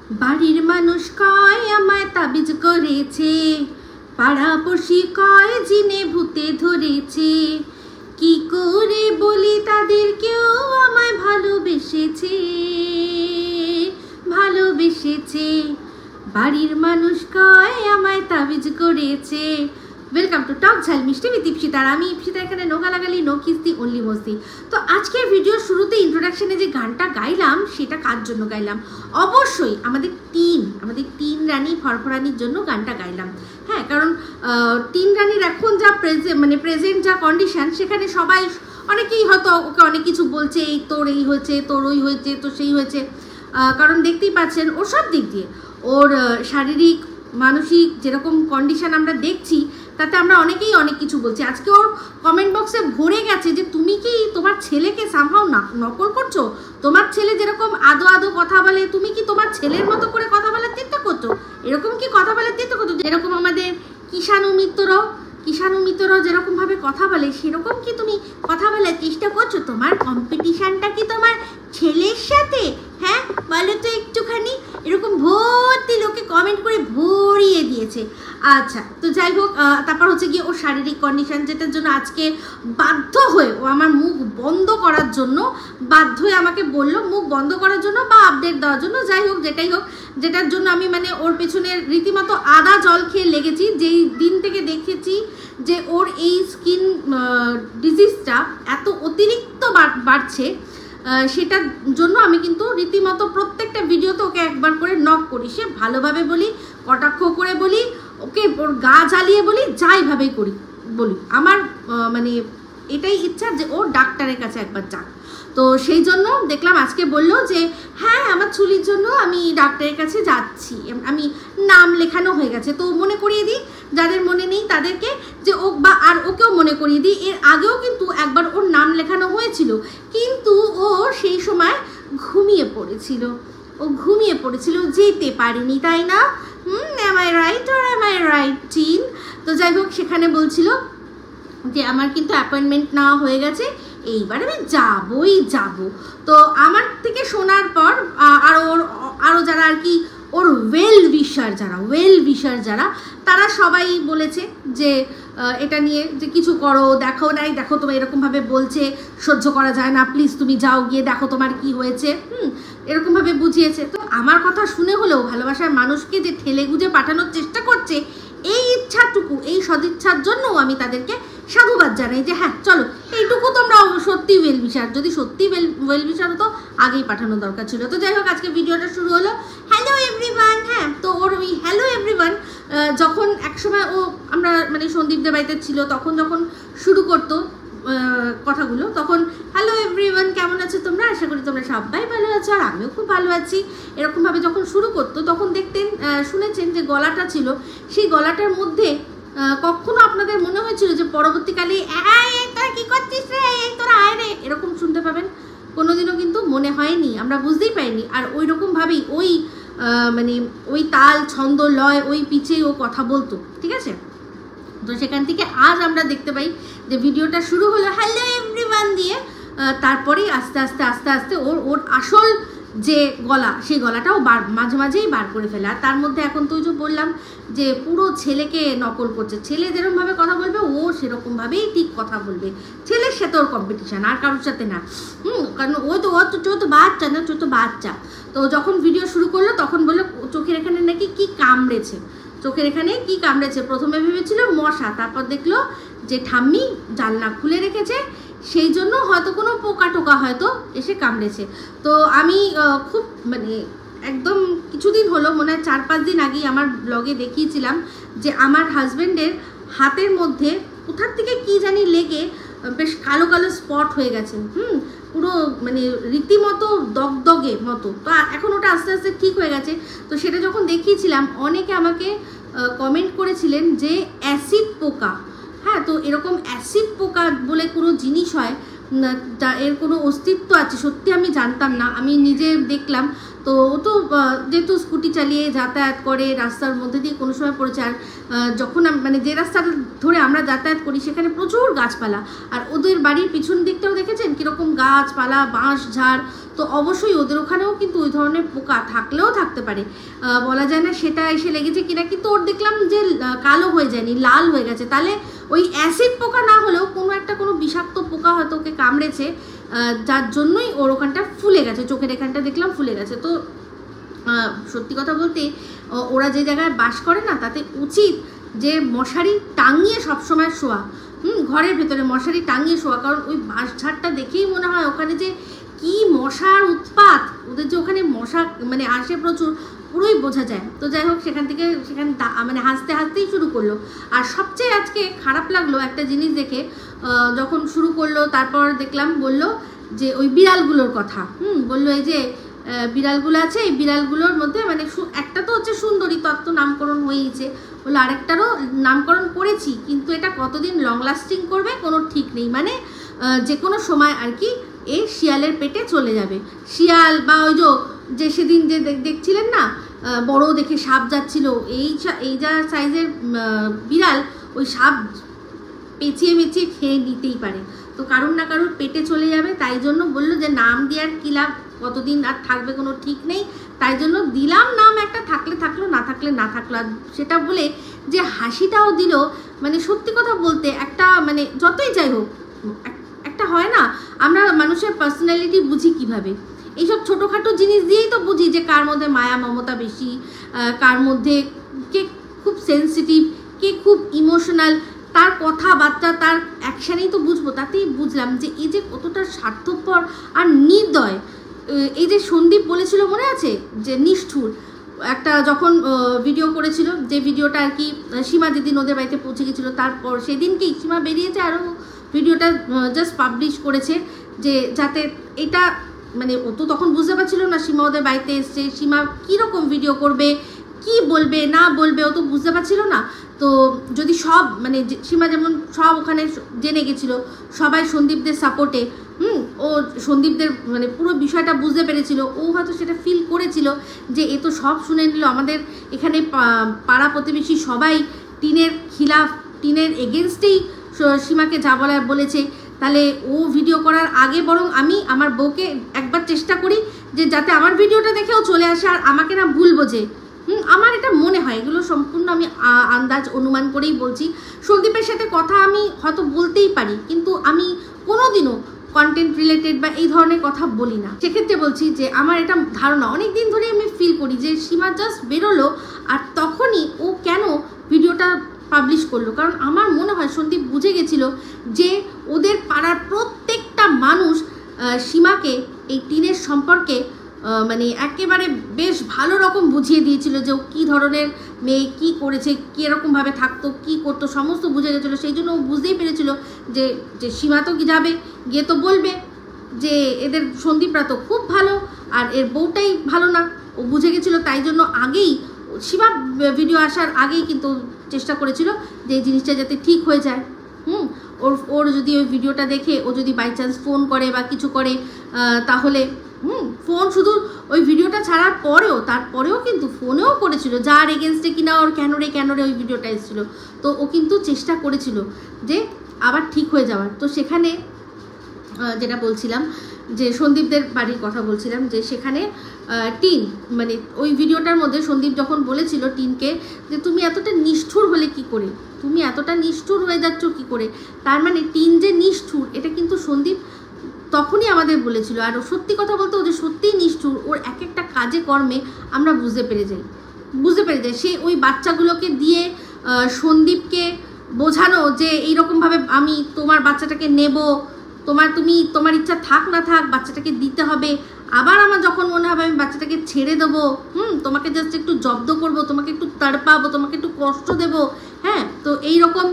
বাড়ির মানুষ কয় আমায় তাবিজ করেছে, পাড়াপড়শি কয় জিনে ভূতে ধরেছে, কি করে বলি তাদের কেউ আমায় ভালোবেসেছে, ভালোবেসেছে। বাড়ির মানুষ কয় আমায় তাবিজ করেছে। ওয়েলকাম টু টক ঝাল মিষ্টি উইথ ইপসিতা। আর আমি ইপসিতা, এখানে নো গালাগালি, নো কিস্তি, অনলি মস্তি। তো আজকের ভিডিওর শুরুতে ইন্ট্রোডাকশনে যে গানটা গাইলাম সেটা কার জন্য গাইলাম? অবশ্যই আমাদের তিন রানী ফরফরানির জন্য গানটা গাইলাম। হ্যাঁ, কারণ তিন রানীর এখন যা প্রেজেন্ট যা কন্ডিশন, সেখানে সবাই অনেকেই হয়তো ওকে অনেক কিছু বলছে, এই তোর এই হয়েছে, তোর ওই হয়েছে, তো সেই হয়েছে। কারণ দেখতেই পাচ্ছেন ওর সব দিক দিয়ে, ওর শারীরিক মানসিক যেরকম কন্ডিশন আমরা দেখছি, তাতে আমরা অনেকেই অনেক কিছু বলছি। আজকে ওর কমেন্ট বক্সে ভরে গেছে যে তুমি কি তোমার ছেলেকে সামহাও নকল করছো, তোমার ছেলে যেরকম আদো আদো কথা বলে তুমি কি তোমার ছেলের মতো করে কথা বলার চেষ্টা করছো, এরকম কি কথা বলার চেষ্টা করছো? যেরকম আমাদের কিষাণু মিত্ররাও যেরকমভাবে কথা বলে সেরকম কি তুমি কথা বলার চেষ্টা করছো? তোমার কম্পিটিশানটা কি তোমার ছেলের সাথে? হ্যাঁ বলো তো একটুখানি। এরকম ভর্তি লোকে কমেন্ট করে ভরিয়ে দিয়েছে। আচ্ছা, তো যাই হোক, তারপর হচ্ছে গিয়ে ওর শারীরিক কন্ডিশন, যেটার জন্য আজকে বাধ্য হয়ে ও আমার মুখ বন্ধ করার জন্য বাধ্য হয়ে আমাকে বললো, মুখ বন্ধ করার জন্য বা আপডেট দেওয়ার জন্য, যাই হোক যেটাই হোক, যেটার জন্য আমি ওর পেছনে রীতিমতো আদা জল খেয়ে লেগেছি। যেই দিন থেকে দেখেছি যে ওর এই স্কিন ডিজিজটা এত অতিরিক্ত বাড়ছে, সেটার জন্য আমি কিন্তু রীতিমতো প্রত্যেকটা ভিডিওতে ওকে একবার করে নক করি। সে ভালোভাবে বলি, কটাক্ষ করে বলি, ওকে ওর গা জ্বালিয়ে বলি, যাইভাবেই করি বলি। আমার এটাই ইচ্ছা যে ও ডাক্তারের কাছে একবার যাক। তো সেই জন্য দেখলাম আজকে বললো যে হ্যাঁ আমার চুলির জন্য আমি ডাক্তারের কাছে যাচ্ছি, আমি নাম লেখানো হয়ে গেছে। তো মনে করিয়ে দিই যাদের মনে নেই তাদেরকে, যে ও বা আর ওকেও মনে করিয়ে দিই, এর আগেও কিন্তু একবার ওর নাম লেখানো হয়েছিল, কিন্তু ও সেই সময় ঘুমিয়ে পড়েছিল, যেতে পারিনি, তাই না? am I right or am I right tin? তো যাই হোক, সেখানে বলছিল যে আমার কিন্তু অ্যাপয়েন্টমেন্ট নেওয়া হয়ে গেছে, এইবার আমি যাব। তো আমার থেকে শোনার পর আরও যারা আর কি ওর ওয়েল উইশার যারা তারা সবাই বলেছে যে এটা নিয়ে যে কিছু করো, দেখো তোমার এরকমভাবে বলছে, সহ্য করা যায় না, প্লিজ তুমি যাও, গিয়ে দেখো তোমার কি হয়েছে, এরকমভাবে বুঝিয়েছে। তো আমার কথা শুনে হলেও ভালোবাসার মানুষকে যে ঠেলে গুজে পাঠানোর চেষ্টা করছে, এই ইচ্ছাটুকু, এই সদিচ্ছার জন্য আমি তাদেরকে সাধুবাদ জানাই যে হ্যাঁ চলো, এইটুকু তোমরা সত্যি ওয়েলবিশার, যদি সত্যি ওয়েলবিশার হতো আগেই পাঠানো দরকার ছিল। তো যাই হোক, আজকে ভিডিওটা শুরু হলো হ্যালো এভরিওয়ান। হ্যাঁ, তো ওর ওই হ্যালো এভরিওয়ান যখন একসময় ও আমরা সন্দীপদের বাড়িতে ছিল, তখন যখন শুরু করতো কথাগুলো, তখন হ্যালো এভরিওয়ান কেমন আছো তোমরা, আশা করি তোমরা সবাই ভালো আছো, আর আমিও খুব ভালো আছি, এরকমভাবে যখন শুরু করতো তখন দেখতেন, শুনেছেন যে গলাটা ছিল, সেই গলাটার মধ্যে কখনো আপনাদের মনে হয়েছিল যে পরবর্তীকালে তোরা কি করছিস রে, তোরা আয় রে, এরকম শুনতে পাবেন? কোনোদিনও কিন্তু মনে হয়নি, আমরা বুঝতেই পাইনি। আর ওই রকমভাবেই ওই তাল ছন্দ লয় ওই পিচেই ও কথা বলতো, ঠিক আছে? তো সেখান থেকে আজ আমরা দেখতে পাই যে ভিডিওটা শুরু হলো হ্যালো এভরিওয়ান দিয়ে, তারপরেই আস্তে আস্তে ওর আসল যে গলা, সেই গলাটাও মাঝে মাঝেই বার করে ফেলে। আর তার মধ্যে এখন তো যে বললাম যে পুরো ছেলেকে নকল করছে, ছেলে যেরকমভাবে কথা বলবে ও সেরকমভাবেই ঠিক কথা বলবে, ছেলের সাথে ওর কম্পিটিশান, আর কারোর সাথে না। কারণ ও তো বাচ্চা। তো যখন ভিডিও শুরু করলো তখন বললো চোখের এখানে নাকি কি কামড়েছে, প্রথমে ভেবেছিল মশা, তারপর দেখলো যে ঠাম্মি জানলা খুলে রেখেছে, সেই জন্য হয়তো কোনো পোকা টোকা হয়তো এসে কামড়েছে। তো আমি খুব একদম কিছুদিন হলো, মনে হয় 4-5 দিন আগেই আমার ব্লগে দেখিয়েছিলাম যে আমার হাজব্যান্ডের হাতের মধ্যে কোথার থেকে কি জানি লেগে বেশ কালো স্পট হয়ে গেছে, পুরো রীতিমতো দগদগে মতো। তো এখন ওটা আস্তে আস্তে ঠিক হয়ে গেছে। তো সেটা যখন দেখিয়েছিলাম, অনেকে আমাকে কমেন্ট করেছিলেন যে অ্যাসিড পোকা। হ্যাঁ, তো এরকম অ্যাসিড পোকা বলে কোনো জিনিস হয়, এর কোনো অস্তিত্ব আছে, সত্যি আমি জানতাম না, আমি নিজে দেখলাম। তো তো ও তো যেহেতু স্কুটি চালিয়ে যাতায়াত করে রাস্তার মধ্যে দিয়ে কোনো সময় পড়েছে। আর যখন মানে যে রাস্তাটা ধরে আমরা যাতায়াত করি সেখানে প্রচুর গাছপালা, আর ওদের বাড়ির পিছন দিকটাও দেখেছেন কীরকম গাছপালা, বাঁশ ঝাড়। তো অবশ্যই ওদের ওখানেও কিন্তু ওই ধরনের পোকা থাকলেও থাকতে পারে, বলা যায় না সেটা এসে লেগেছে কিনা। কিন্তু ওর দেখলাম যে কালো হয়ে যায়নি, লাল হয়ে গেছে। তাহলে ওই অ্যাসিড পোকা না হলেও কোনো বিষাক্ত পোকা হয়তো ওকে কামড়েছে, যার জন্যই ওর ওখানটা ফুলে গেছে, চোখের এখানটা দেখলাম ফুলে গেছে। তো সত্যি কথা বলতে ওরা যে জায়গায় বাস করে না, তাতে উচিত যে মশারি টাঙিয়ে সবসময় শোয়া, ঘরের ভেতরে মশারি টাঙিয়ে শোয়া। কারণ ওই বাঁশঝাড়টা দেখেই মনে হয় ওখানে যে কি মশার উৎপাত, ওদের যে ওখানে মশা মানে আসে প্রচুর, পুরোই বোঝা যায়। তো যাই হোক, সেখানে মানে হাসতে হাসতেই শুরু করলো। আর সবচেয়ে আজকে খারাপ লাগলো একটা জিনিস দেখে, যখন শুরু করলো তারপর দেখলাম বলল যে ওই বিড়ালগুলোর কথা, বললো এই যে বিড়ালগুলো আছে, এই বিড়ালগুলোর মধ্যে মানে একটা তো হচ্ছে সুন্দরী তত্ত্ব নামকরণ হয়েছে, বললো আরেকটারও নামকরণ করেছি, কিন্তু এটা কতদিন লং লাস্টিং করবে কোনো ঠিক নেই, মানে যে কোনো সময় আর কি এই শিয়ালের পেটে চলে যাবে। শিয়াল বা ওই যে সেদিন যে দেখছিলেন না বড় দেখে সাপ যাচ্ছিল, এই যা সাইজের বিড়াল, ওই সাপ পেঁচিয়ে মেচিয়ে খেয়ে নিতেই পারে। তো কারুর না কারুর পেটে চলে যাবে, তাই জন্য বললো যে নাম দেওয়ার কী লাভ, কতদিন আর থাকবে কোনো ঠিক নেই, তাই জন্য দিলাম নাম একটা, থাকলে থাকলো না থাকলে না থাকলো। আর সেটা বলে যে হাসিটাও দিল, মানে সত্যি কথা বলতে একটা মানে যতই যাই হোক একটা হয় না, আমরা মানুষের পার্সোনালিটি বুঝি কিভাবে, এইসব ছোটোখাটো জিনিস দিয়েই তো বুঝি যে কার মধ্যে মায়া মমতা বেশি, কার মধ্যে কে খুব সেন্সিটিভ, কে খুব ইমোশনাল, তার কথাবার্তা তার অ্যাকশানেই তো বুঝবো। তাতেই বুঝলাম যে এই যে কতটা স্বার্থপর আর নির্দয়। এই যে সন্দীপ বলেছিল মনে আছে যে নিষ্ঠুর, একটা যখন ভিডিও করেছিল, যে ভিডিওটা আর কি সীমা যেদিন ওদের বাড়িতে পৌঁছে গেছিলো, তারপর সেদিনকেই সীমা বেরিয়েছে আরও ভিডিওটা জাস্ট পাবলিশ করেছে, যে যাতে এটা মানে ও তো তখন বুঝতে পারছিল না সীমা ওদের বাড়িতে এসছে, সীমা কীরকম ভিডিও করবে, কি বলবে না বলবে, ও তো বুঝতে পারছিল না। তো যদি সব মানে সীমা যেমন সব ওখানে জেনে গেছিলো, সবাই সন্দীপদের সাপোর্টে, ও সন্দীপদের মানে পুরো বিষয়টা বুঝতে পেরেছিল, ও হয়তো সেটা ফিল করেছিল যে এ তো সব শুনে নিল, আমাদের এখানে পাড়া প্রতিবেশী সবাই টিনের খিলাফ, টিনের এগেনস্টেই সীমাকে যা বলার বলেছে, তাহলে ও ভিডিও করার আগে বরং আমি আমার বউকে একবার চেষ্টা করি যে যাতে আমার ভিডিওটা দেখেও চলে আসে আর আমাকে না ভুল বোঝে। আমার এটা মনে হয়, এগুলো সম্পূর্ণ আমি আন্দাজ অনুমান করেই বলছি। সন্দীপের সাথে কথা আমি হয়তো বলতেই পারি, কিন্তু আমি কোনোদিনও কন্টেন্ট রিলেটেড বা এই ধরনের কথা বলি না। সেক্ষেত্রে বলছি যে আমার এটা ধারণা, অনেক দিন ধরে আমি ফিল করি যে সীমা জাস্ট বেরোলো আর তখনই ও কেন ভিডিওটা পাবলিশ করলো, কারণ আমার মনে হয় সন্দীপ বুঝে গেছিলো যে ওদের পাড়ার প্রত্যেকটা মানুষ সীমাকে এই টিনের সম্পর্কে মানে একেবারে বেশ ভালো রকম বুঝিয়ে দিয়েছিল যে ও কী ধরনের মেয়ে, কী করেছে, কীরকমভাবে থাকতো, কী করতো, সমস্ত বুঝে গেছিলো। সেই জন্য ও বুঝতেই পেরেছিল যে সীমা তো যাবে, গিয়ে তো বলবে যে এদের সন্দীপরা তো খুব ভালো আর এর বউটাই ভালো না, ও বুঝে গেছিলো। তাই জন্য আগেই সীমা ভিডিও আসার আগেই কিন্তু চেষ্টা করেছিল যে এই জিনিসটা যাতে ঠিক হয়ে যায়। ওর যদি ওই ভিডিওটা দেখে ও যদি বাই চান্স ফোন করে বা কিছু করে, তাহলে ফোন শুধু ওই ভিডিওটা ছাড়ার পরেও, তারপরেও কিন্তু ফোনেও করেছিল যার এগেনস্টে কিনা ওর কেন রে ওই ভিডিওটা এসেছিলো। তো ও কিন্তু চেষ্টা করেছিল যে আবার ঠিক হয়ে যাওয়ার। তো সেখানে যেটা বলছিলাম যে সন্দীপদের বাড়ির কথা বলছিলাম, যে সেখানে টিন মানে ওই ভিডিওটার মধ্যে সন্দীপ যখন বলেছিল টিনকে যে তুমি এতটা নিষ্ঠুর হলে কি করে, তুমি এতটা নিষ্ঠুর হয়ে যাচ্ছ কি করে, তার মানে টিন যে নিষ্ঠুর এটা কিন্তু সন্দীপ তখনই আমাদের বলেছিল। আর সত্যি কথা বলতে ও যে সত্যিই নিষ্ঠুর, ওর এক একটা কাজে কর্মে আমরা বুঝতে পেরে যাই। সে ওই বাচ্চাগুলোকে দিয়ে সন্দীপকে বোঝানো যে এইরকমভাবে আমি তোমার বাচ্চাটাকে নেব, তোমার ইচ্ছা থাক না থাক বাচ্চাটাকে দিতে হবে, আবার আমার যখন মনে হবে আমি বাচ্চাটাকে ছেড়ে দেবো, তোমাকে জাস্ট একটু জব্দ করবো, তোমাকে একটু তাড়পাবো, তোমাকে একটু কষ্ট দেবো, হ্যাঁ। তো এইরকম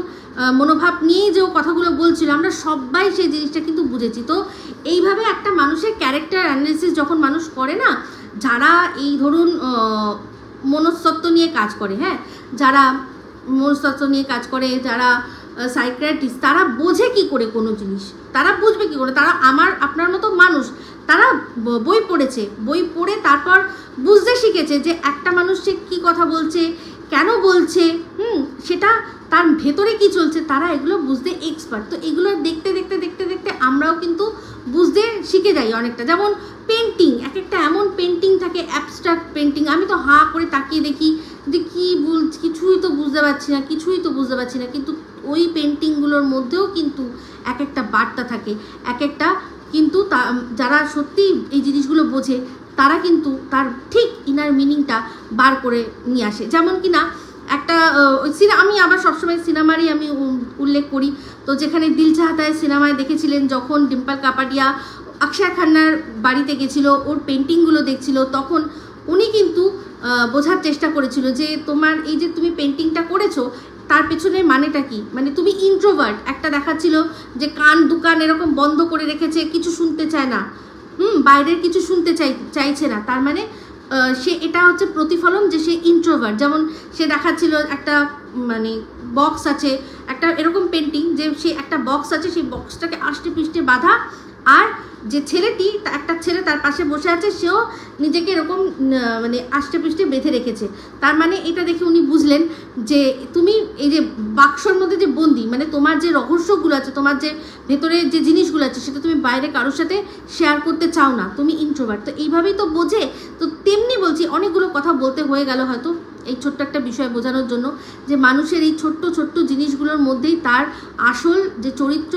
মনোভাব নিয়েই যে ও কথাগুলো বলছিল, আমরা সবাই সেই জিনিসটা কিন্তু বুঝেছি। তো এইভাবে একটা মানুষের ক্যারেক্টার অ্যানালিসিস যখন মানুষ করে না, যারা এই ধরুন মনস্তত্ত্ব নিয়ে কাজ করে, হ্যাঁ, যারা মনস্তত্ত্ব নিয়ে কাজ করে, যারা সাইকিয়াট্রিস্ট, তারা বোঝে কি করে কোনো জিনিস, তারা বুঝবে কি করে, তারা আপনার মতো মানুষ, তারা বই পড়েছে, বই পড়ে তারপর বুঝতে শিখেছে যে একটা মানুষ সে কী কথা বলছে, কেন বলছে, সেটা তার ভেতরে কি চলছে, তারা এগুলো বুঝতে এক্সপার্ট। তো এগুলো দেখতে দেখতে দেখতে দেখতে আমরাও কিন্তু বুঝতে শিখে যাই অনেকটা। যেমন পেন্টিং, এক একটা এমন পেন্টিং থাকে, অ্যাবস্ট্রাক্ট পেন্টিং, আমি তো হাঁ করে তাকিয়ে দেখি যে কী বলছি, কিছুই তো বুঝতে পারছি না, কিন্তু ওই পেন্টিংগুলোর মধ্যেও কিন্তু এক একটা বার্তা থাকে, এক একটা কিন্তু যারা সত্যি এই জিনিসগুলো বোঝে তারা কিন্তু তার ঠিক ইনার মিনিংটা বার করে নিয়ে আসে। যেমন কি না একটা আমি আবার সবসময় সিনেমারই আমি উল্লেখ করি, তো যেখানে দিল চাহতা হ্যায় সিনেমায় দেখেছিলেন যখন ডিম্পল কাপাডিয়া অক্ষয় খান্নার বাড়িতে গেছিলো, ওর পেন্টিংগুলো দেখছিল, তখন উনি কিন্তু বোঝার চেষ্টা করেছিল যে তোমার এই যে তুমি পেন্টিংটা করেছো তার পেছনে মানেটা কি, মানে তুমি ইন্ট্রোভার্ট, একটা দেখাচ্ছিল যে কান দুকান এরকম বন্ধ করে রেখেছে, কিছু শুনতে চায় না, বাইরের কিছু শুনতে চাইছে না, তার মানে সে এটা হচ্ছে প্রতিফলন যে সে ইন্ট্রোভার্ট। যেমন সে দেখাচ্ছিল একটা মানে বক্স আছে, একটা এরকম পেন্টিং যে সে একটা বক্স আছে, সেই বক্সটাকে আষ্টে পৃষ্ঠে বাঁধা, আর যে ছেলেটি একটা ছেলে তার পাশে বসে আছে সেও নিজেকে এরকম মানে আষ্টে পৃষ্ঠে বেঁধে রেখেছে। তার মানে এটা দেখে উনি বুঝলেন যে তুমি এই যে বাক্সর মধ্যে যে বন্দি, মানে তোমার যে রহস্যগুলো আছে, তোমার যে ভেতরে যে জিনিসগুলো আছে সেটা তুমি বাইরে কারোর সাথে শেয়ার করতে চাও না, তুমি ইন্ট্রোভার্ট। তো এইভাবেই তো বোঝে। তো তেমনি বলছি, অনেকগুলো কথা বলতে হয়ে গেল হয়তো এই ছোট্ট একটা বিষয় বোঝানোর জন্য যে মানুষের এই ছোট্ট ছোট্ট জিনিসগুলোর মধ্যেই তার আসল যে চরিত্র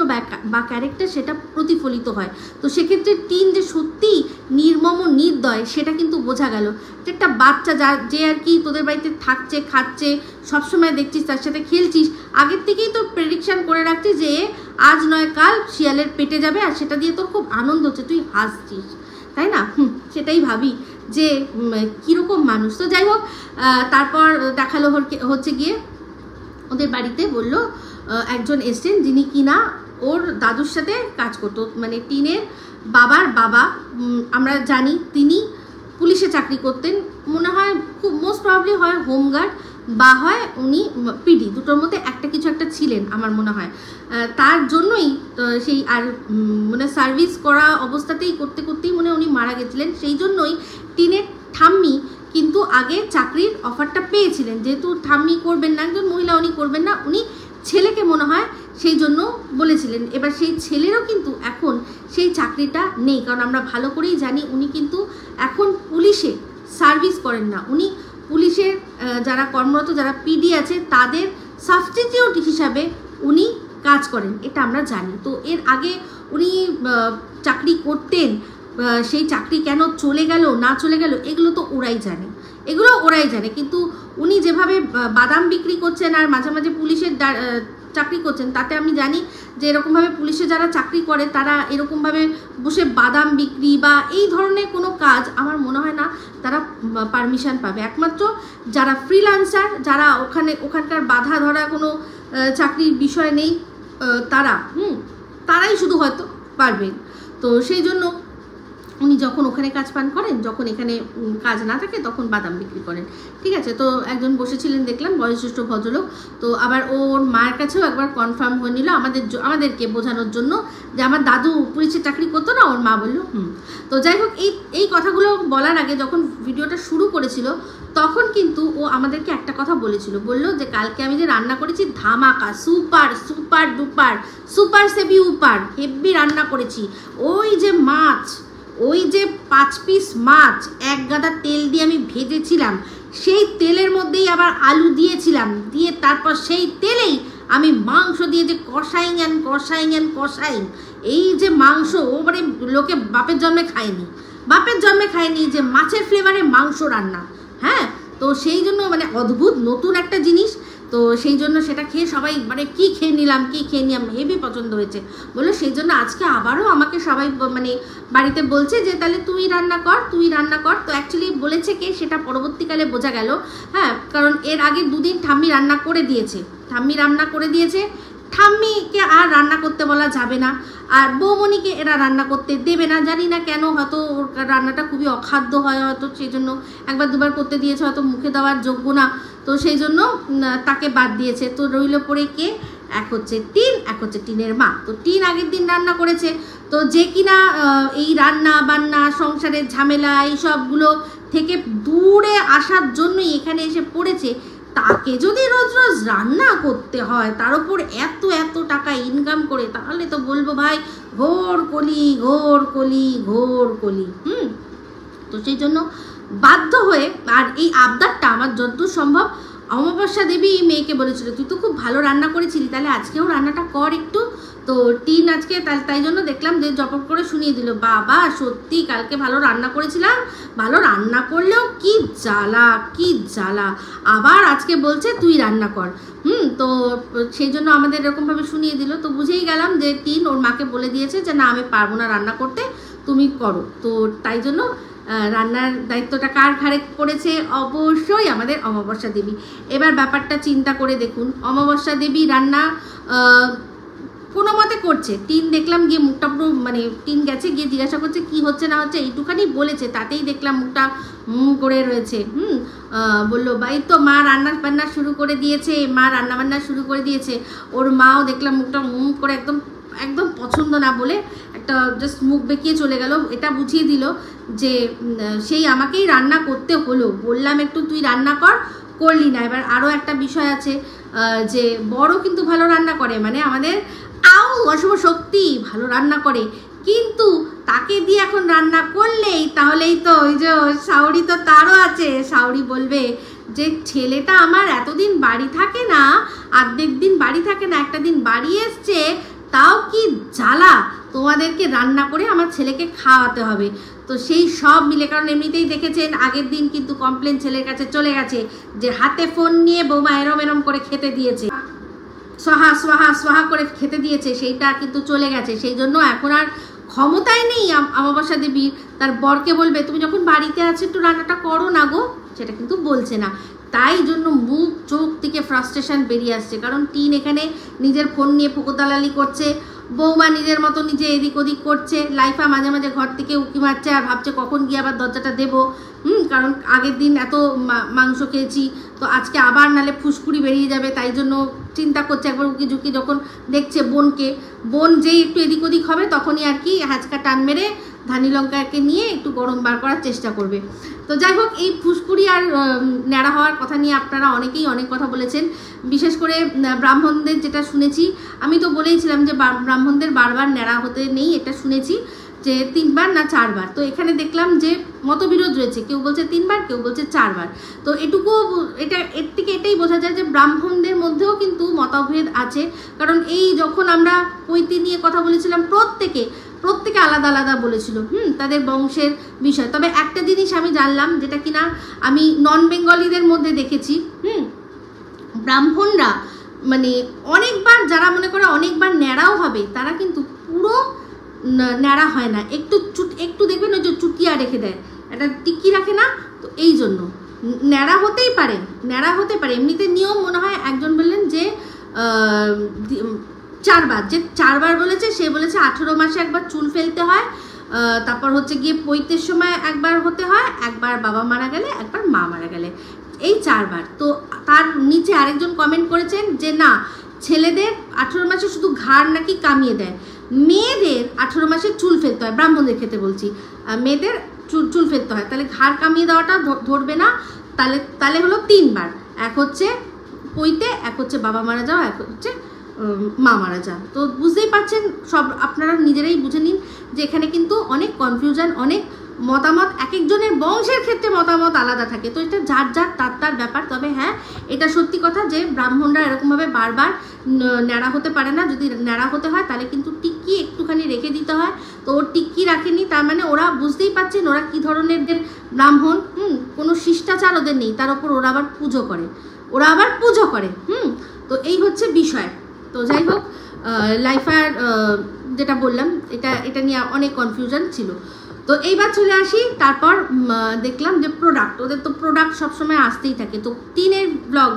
বা ক্যারেক্টার সেটা প্রতিফলিত হয়। তো সেক্ষেত্রে টিন যে সত্যি নির্মম নির্দয় সেটা কিন্তু বোঝা গেল। যে একটা বাচ্চা যে আর কি তোদের বাড়িতে থাকছে, খাচ্ছে, সবসময় দেখছিস, তার সাথে খেলছিস, আগের থেকেই তো প্রেডিকশান করে রাখছিস যে আজ নয় কাল শিয়ালের পেটে যাবে, আর সেটা দিয়ে তোর খুব আনন্দ হচ্ছে, তুই হাসছিস, তাই না? সেটাই ভাবি যে কীরকম মানুষ। তো যাই হোক, তারপর দেখালো হচ্ছে গিয়ে ওদের বাড়িতে বলল একজন এসছেন যিনি কিনা ওর দাদুর সাথে কাজ করতো, মানে টিনের বাবার বাবা, আমরা জানি তিনি পুলিশে চাকরি করতেন, মনে হয় খুব মোস্ট প্রবাবলি হয় হোমগার্ড বা হয় উনি পিডি, দুটোর মধ্যে একটা কিছু একটা ছিলেন আমার মনে হয়। তার জন্যই সেই আর মানে সার্ভিস করা অবস্থাতেই করতে করতেই মনে উনি মারা গেছিলেন। সেই জন্যই টিনের ঠাম্মি কিন্তু আগে চাকরির অফারটা পেয়েছিলেন, যেহেতু ঠাম্মি করবেন না, একজন মহিলা উনি করবেন না, উনি ছেলেকে মনে হয় সেই জন্য বলেছিলেন। এবার সেই ছেলেরও কিন্তু এখন সেই চাকরিটা নেই, কারণ আমরা ভালো করেই জানি উনি কিন্তু এখন পুলিশে সার্ভিস করেন না, উনি পুলিশের যারা কর্মরত যারা পিডি আছে তাদের সাবস্টিটিউট হিসাবে উনি কাজ করেন, এটা আমরা জানি। তো এর আগে উনি চাকরি করতেন, সেই চাকরি কেন চলে গেল না চলে গেল এগুলো তো ওরাই জানে, কিন্তু উনি যেভাবে বাদাম বিক্রি করছেন আর মাঝে মাঝে পুলিশের চাকরি করছেন, তাতে আমি জানি যে এরকমভাবে পুলিশে যারা চাকরি করে তারা এরকমভাবে বসে বাদাম বিক্রি বা এই ধরনের কোনো কাজ আমার মনে হয় না তারা পারমিশন পাবে। একমাত্র যারা ফ্রিল্যান্সার, যারা ওখানকার বাধা ধরা কোনো চাকরির বিষয় নেই, তারাই শুধু হয়তো পারবেন। তো সেই জন্য উনি যখন ওখানে কাজ পান করেন, যখন এখানে কাজ না থাকে তখন বাদাম বিক্রি করেন, ঠিক আছে। তো একজন বসেছিলেন দেখলাম বয়োজ্যেষ্ঠ ভদ্রলোক, তো আবার ওর মায়ের কাছেও একবার কনফার্ম হয়ে নিল আমাদেরকে বোঝানোর জন্য যে আমার দাদু পুলিশের চাকরি করতো না, ওর মা বললো তো যাই হোক, এই কথাগুলো বলার আগে যখন ভিডিওটা শুরু করেছিল তখন কিন্তু ও আমাদেরকে একটা কথা বললো যে কালকে আমি যে রান্না করেছি ধামাকা, সুপার সুপার ডুপার, সুপার সেবি উপার, হেভি রান্না করেছি। ওই যে 5 পিস মাছ 1 গাদা তেল দিয়ে আমি ভেজেছিলাম, সেই তেলের মধ্যেই আবার আলু দিয়েছিলাম, দিয়ে তারপর সেই তেলেই আমি মাংস দিয়ে যে কষাইং, এই যে মাংস ও মানে লোকে বাপের জন্মে খায়নি যে মাছের ফ্লেভারে মাংস রান্না, হ্যাঁ। তো সেই জন্য মানে অদ্ভুত নতুন একটা জিনিস, তো সেই জন্য সেটা খেয়ে সবাই মানে কি খেয়ে নিলাম হেভি পছন্দ হয়েছে বললো। সেই জন্য আজকে আবারও আমাকে সবাই মানে বাড়িতে বলছে যে তাহলে তুই রান্না কর। তো অ্যাকচুয়ালি বলেছে কে সেটা পরবর্তীকালে বোঝা গেল, হ্যাঁ, কারণ এর আগে 2 দিন ঠাম্মি রান্না করে দিয়েছে, ঠাম্মিকে আর রান্না করতে বলা যাবে না, আর বৌমণিকে এরা রান্না করতে দেবে না, জানি না কেন, হয়তো ওর রান্নাটা খুবই অখাদ্য হয়, হয়তো সেই জন্য 1-2 বার করতে দিয়েছে, হয়তো মুখে দেওয়ার যোগ্য না, তো সেই জন্য তাকে বাদ দিয়েছে। তো রইল পড়ে কে, এক হচ্ছে টিন, এক হচ্ছে টিনের মা। তো টিন আগের দিন রান্না করেছে, তো যে কিনা এই রান্না বান্না সংসারের ঝামেলা এইসবগুলো থেকে দূরে আসার জন্যই এখানে এসে পড়েছে, তাকে যদি রোজ রোজ রান্না করতে হয়, তার উপর এত এত টাকা ইনকাম করে, তাহলে তো বলবো ভাই ঘোর কলি, ঘোর কলি, ঘোর কলি। তো সেই জন্য বাধ্য হয়ে, আর এই আবদারটা আমার যতদূর সম্ভব অমাবস্যা দেবী মেয়েকে বলেছিল, তুই তো খুব ভালো রান্না করেছিলি, তাহলে আজকেও রান্নাটা কর একটু। তো টিন আজকে তাই জন্য দেখলাম যে জপক করে শুনিয়ে দিল, বাবা সত্যি কালকে ভালো রান্না করেছিলাম, ভালো রান্না করলেও কি জ্বালা, কি জ্বালা, আবার আজকে বলছে তুই রান্না কর। তো সেই জন্য আমাদের এরকমভাবে শুনিয়ে দিল। তো বুঝেই গেলাম যে টিন ওর মাকে বলে দিয়েছে যে না, আমি পারবো না রান্না করতে, তুমি করো। তো তাই জন্য রান্নার দায়িত্বটা কার ঘাড়ে পড়েছে? অবশ্যই আমাদের অমাবস্যা দেবী। এবার ব্যাপারটা চিন্তা করে দেখুন, অমাবস্যা দেবী রান্না কোনো মতে করছে, টিন দেখলাম গিয়ে মুখটা পুরো, মানে টিন গেছে গিয়ে জিজ্ঞাসা করছে কি হচ্ছে না হচ্ছে, এইটুখানি বলেছে, তাতেই দেখলাম মুখটা করে রয়েছে। বললো ভাই তো মা রান্না বান্না শুরু করে দিয়েছে, মা রান্না বান্না শুরু করে দিয়েছে। ওর মাও দেখলাম মুখটা করে একদম একদম পছন্দ না বলে একটা জাস্ট মুখ বেঁকিয়ে চলে গেল। এটা বুঝিয়ে দিল যে সেই আমাকেই রান্না করতে হলো, বললাম একটু তুই রান্না কর, করলি না। এবার আরও একটা বিষয় আছে যে বড় কিন্তু ভালো রান্না করে, মানে আমাদের অশুভ শক্তি ভালো রান্না করে, কিন্তু তাকে দিয়ে এখন রান্না করলেই তাহলেই তো ওই যে শাওরি তো তারও আছে, শাওরি বলবে যে ছেলেটা আমার এতদিন বাড়ি থাকে না, অর্ধেক দিন বাড়ি থাকে না, একটা দিন বাড়ি এসছে, তাও কি জ্বালা, তোমাদেরকে রান্না করে আমার ছেলেকে খাওয়াতে হবে। তো সেই সব মিলে, কারণ এমনিতেই দেখেছেন আগের দিন কিন্তু কমপ্লেন ছেলের কাছে চলে গেছে যে হাতে ফোন নিয়ে বৌমা এরম এরম করে খেতে দিয়েছে, সোহা সোহা সোহা করে খেতে দিয়েছে, সেইটা কিন্তু চলে গেছে। সেই জন্য এখন আর ক্ষমতায় নেই অমাবস্যা দেবীর তার বরকে বলবে তুমি যখন বাড়িতে আছো একটু রান্নাটা করো না গো, সেটা কিন্তু বলছে না। তাই জন্য মুখ চোখ থেকে ফ্রাস্ট্রেশন বেরিয়ে আসছে, কারণ টিন এখানে নিজের ফোন নিয়ে ফুকোদালালি করছে, বৌমা নিজের মতো নিজে এদিক ওদিক করছে, লাইফা মাঝে মাঝে ঘর থেকে উঁকি মারছে আর ভাবছে কখন গিয়ে আবার দরজাটা দেবো। কারণ আগের দিন এত মাংস খেয়েছি, তো আজকে আবার নালে ফুসকুড়ি বেরিয়ে যাবে, তাই জন্য চিন্তা করছে। একবার উকি ঝুঁকি যখন দেখছে বোন যেই একটু এদিক ওদিক হবে, তখনই আর কি হাঁচকা টান মেরে ধানি লঙ্কাকে নিয়ে একটু গরম বার করার চেষ্টা করবে। তো যাই হোক, এই ফুসকুড়ি আর ন্যাড়া হওয়ার কথা নিয়ে আপনারা অনেকেই অনেক কথা বলেছেন, বিশেষ করে ব্রাহ্মণদের যেটা শুনেছি, আমি তো বলেইছিলাম যে ব্রাহ্মণদের বারবার ন্যাড়া হতে নেই, এটা শুনেছি যে 3 বার না 4 বার। তো এখানে দেখলাম যে মতবিরোধ রয়েছে, কেউ বলছে 3 বার, কেউ বলছে 4 বার। তো এটুকু এর থেকে এটাই বোঝা যায় যে ব্রাহ্মণদের মধ্যেও কিন্তু মতভেদ আছে, কারণ এই যখন আমরা পৈতি নিয়ে কথা বলেছিলাম, প্রত্যেকে আলাদা আলাদা বলেছিল তাদের বংশের বিষয়। তবে একটা জিনিস আমি জানলাম, যেটা কিনা আমি নন বেঙ্গলিদের মধ্যে দেখেছি, ব্রাহ্মণরা মানে অনেকবার, যারা মনে করে অনেকবার ন্যাড়াও হবে, তারা কিন্তু পুরো ন্যাড়া হয় না, একটু দেখবেন ওই যে চুটিয়া রেখে দেয়, একটা টিকি রাখে না, তো এই জন্য ন্যাড়া হতেই পারে। এমনিতে নিয়ম মনে হয় একজন বললেন যে 4 বার, যে 4 বার বলেছে সে বলেছে 18 মাসে একবার চুল ফেলতে হয়, তারপর হচ্ছে গিয়ে পৈতের সময় একবার হতে হয়, একবার বাবা মারা গেলে, একবার মা মারা গেলে, এই 4 বার। তো তার নিচে আরেকজন কমেন্ট করেছেন যে না, ছেলেদের 18 মাসে শুধু ঘাড় নাকি কামিয়ে দেয়, মেয়েদের 18 মাসে চুল ফেলতে হয়, ব্রাহ্মণদের ক্ষেত্রে বলছি, মেয়েদের চুল ফেলতে হয়, তাহলে ঘাড় কামিয়ে দেওয়াটা ধরবে না। তাহলে হলো 3 বার, এক হচ্ছে পৈতে, এক হচ্ছে বাবা মারা যাওয়া, এক হচ্ছে মা মারা যাওয়া। তো বুঝতেই পারছেন, সব আপনারা নিজেরাই বুঝে নিন যে এখানে কিন্তু অনেক কনফিউশন, অনেক মতামত, এক একজনের বংশের ক্ষেত্রে মতামত আলাদা থাকে। তো এটা যার তার ব্যাপার। তবে হ্যাঁ, এটা সত্যি কথা যে ব্রাহ্মণরা এরকমভাবে বারবার ন্যাড়া হতে পারে না, যদি ন্যাড়া হতে হয় তাহলে কিন্তু টিক্কি একটুখানি রেখে দিতে হয়। তো ওর টিক্কি রাখেনি, তার মানে ওরা বুঝতেই পারছেন ওরা কী ধরনের ব্রাহ্মণ, কোনো শিষ্টাচার ওদের নেই, তার ওপর ওরা আবার পুজো করে। তো এই হচ্ছে বিষয়। তো যাই হোক, লাইফার যেটা বললাম, এটা নিয়ে অনেক কনফিউশন ছিল। তো এইবার চলে আসি, তারপর দেখলাম যে প্রোডাক্ট, ওদের তো প্রোডাক্ট সবসময় আসতেই থাকে। তো টিনের ব্লগ,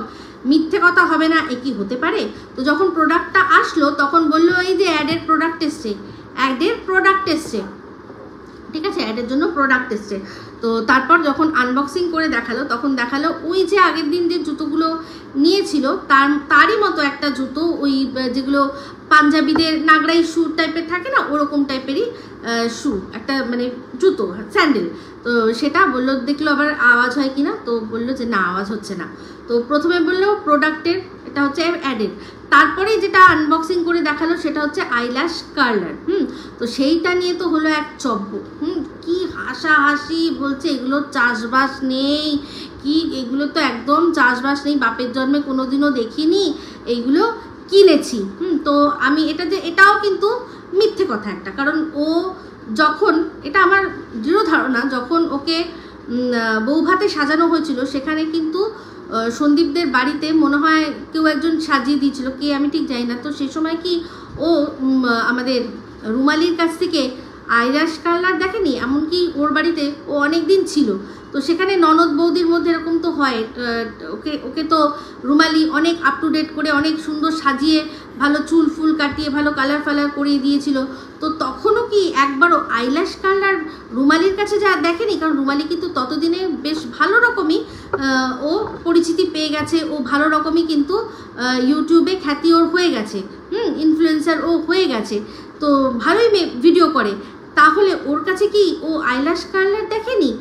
মিথ্যে কথা হবে না, এ কি হতে পারে? তো যখন প্রোডাক্টটা আসলো তখন বললো এই যে অ্যাডের প্রোডাক্ট এসছে, ঠিক আছে, অ্যাডের জন্য প্রোডাক্ট এসছে। তো তারপর যখন আনবক্সিং করে দেখালো তখন দেখালো ওই যে আগের দিন যে জুতোগুলো নিয়েছিল তারই মতো একটা জুতো, ওই যেগুলো পাঞ্জাবিদের নাগরাই শু টাইপের থাকে না, ওরকম টাইপেরই শু, একটা মানে জুতো, স্যান্ডেল। তো সেটা বললো, দেখলো আবার আওয়াজ হয় কিনা, তো বললো যে না, আওয়াজ হচ্ছে না। তো প্রথমে বললো প্রোডাক্টের, এটা হচ্ছে অ্যাডের। তারপরে যেটা আনবক্সিং করে দেখালো সেটা হচ্ছে আইল্যাশ কার্লার। তো সেইটা নিয়ে তো হলো এক চব্য। কি হাসাহাসি, বলছে এগুলো চাষবাস নেই, কি এগুলো তো একদম চাষবাস নেই, বাপের জন্মে কোনোদিনও দেখিনি, এইগুলো কিনেছি। তো আমি এটাও কিন্তু মিথ্যে কথা একটা, কারণ ও যখন, এটা আমার দৃঢ় ধারণা, যখন ওকে বৌভাতে সাজানো হয়েছিল সেখানে কিন্তু সন্দীপদের বাড়িতে মনে হয় কেউ একজন সাজিয়ে দিয়েছিল, কে আমি ঠিক জানি না। তো সেই সময় কি ও আমাদের রুমালির কাছ থেকে আইল্যাশ কার্লার দেখেনি, এমনকি ওর বাড়িতে ও অনেক দিন ছিল, তো সেখানে ননদ বৌদির মধ্যে এরকম তো হয়, ওকে তো রুমালি অনেক আপ টু ডেট করে অনেক সুন্দর সাজিয়ে, ভালো চুল ফুল কাটিয়ে, ভালো কালার ফালার করিয়ে দিয়েছিল। তো তখনও কি একবারও আইল্যাশ কার্লার রুমালির কাছে যা দেখেনি, কারণ রুমালি কিন্তু ততদিনে বেশ ভালো রকমই ও পরিচিতি পেয়ে গেছে, ও ভালো রকমই কিন্তু ইউটিউবে খ্যাতি ওর হয়ে গেছে, ইনফ্লুয়েন্সার ও হয়ে গেছে, তো ভালোই ভিডিও করে। তাহলে ওর কাছে কি ও আইল্যাশ কার্লার দেখেনি?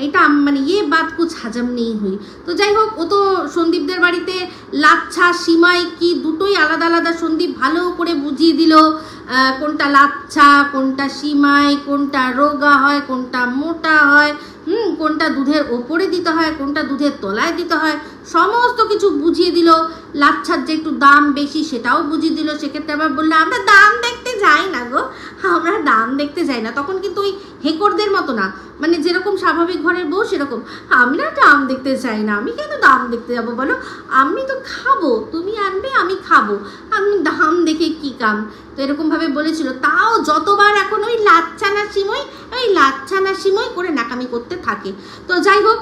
এটা মানে বাত কুছ হাজম নেই হুই। তো যাই হোক, ও তো সন্দীপদের বাড়িতে লাচ্ছা সিমাই কি দুটোই আলাদা আলাদা সন্দীপ ভালো করে বুঝিয়ে দিল, কোনটা লাচ্ছা, কোনটা সিমাই, কোনটা রোগা হয়, কোনটা মোটা হয়, কোনটা দুধের ওপরে দিতে হয়, কোনটা দুধের তলায় দিতে হয়, সমস্ত কিছু বুঝিয়ে দিল। লাচ্ছার যে একটু দাম বেশি সেটাও বুঝিয়ে দিল। সেক্ষেত্রে আবার বললো আমরা দাম দেখতে যাই না গো, আমরা দাম দেখতে যাই না। তখন কিন্তু ওই হেকরদের মতো না, মানে যেরকম স্বাভাবিক ঘরের বউ সেরকম, আমি না দাম দেখতে চাই না, আমি কেন দাম দেখতে যাবো বলো, আমি তো খাবো, তুমি আনবে আমি খাবো, আমি দাম দেখে কি কাম। তো এরকমভাবে বলেছিল। তাও যতবার এখন ওই লাচ্ছা না সিমই, ওই লাচ্ছা না সিমই করে নাকামি করতে থাকে। তো যাই হোক,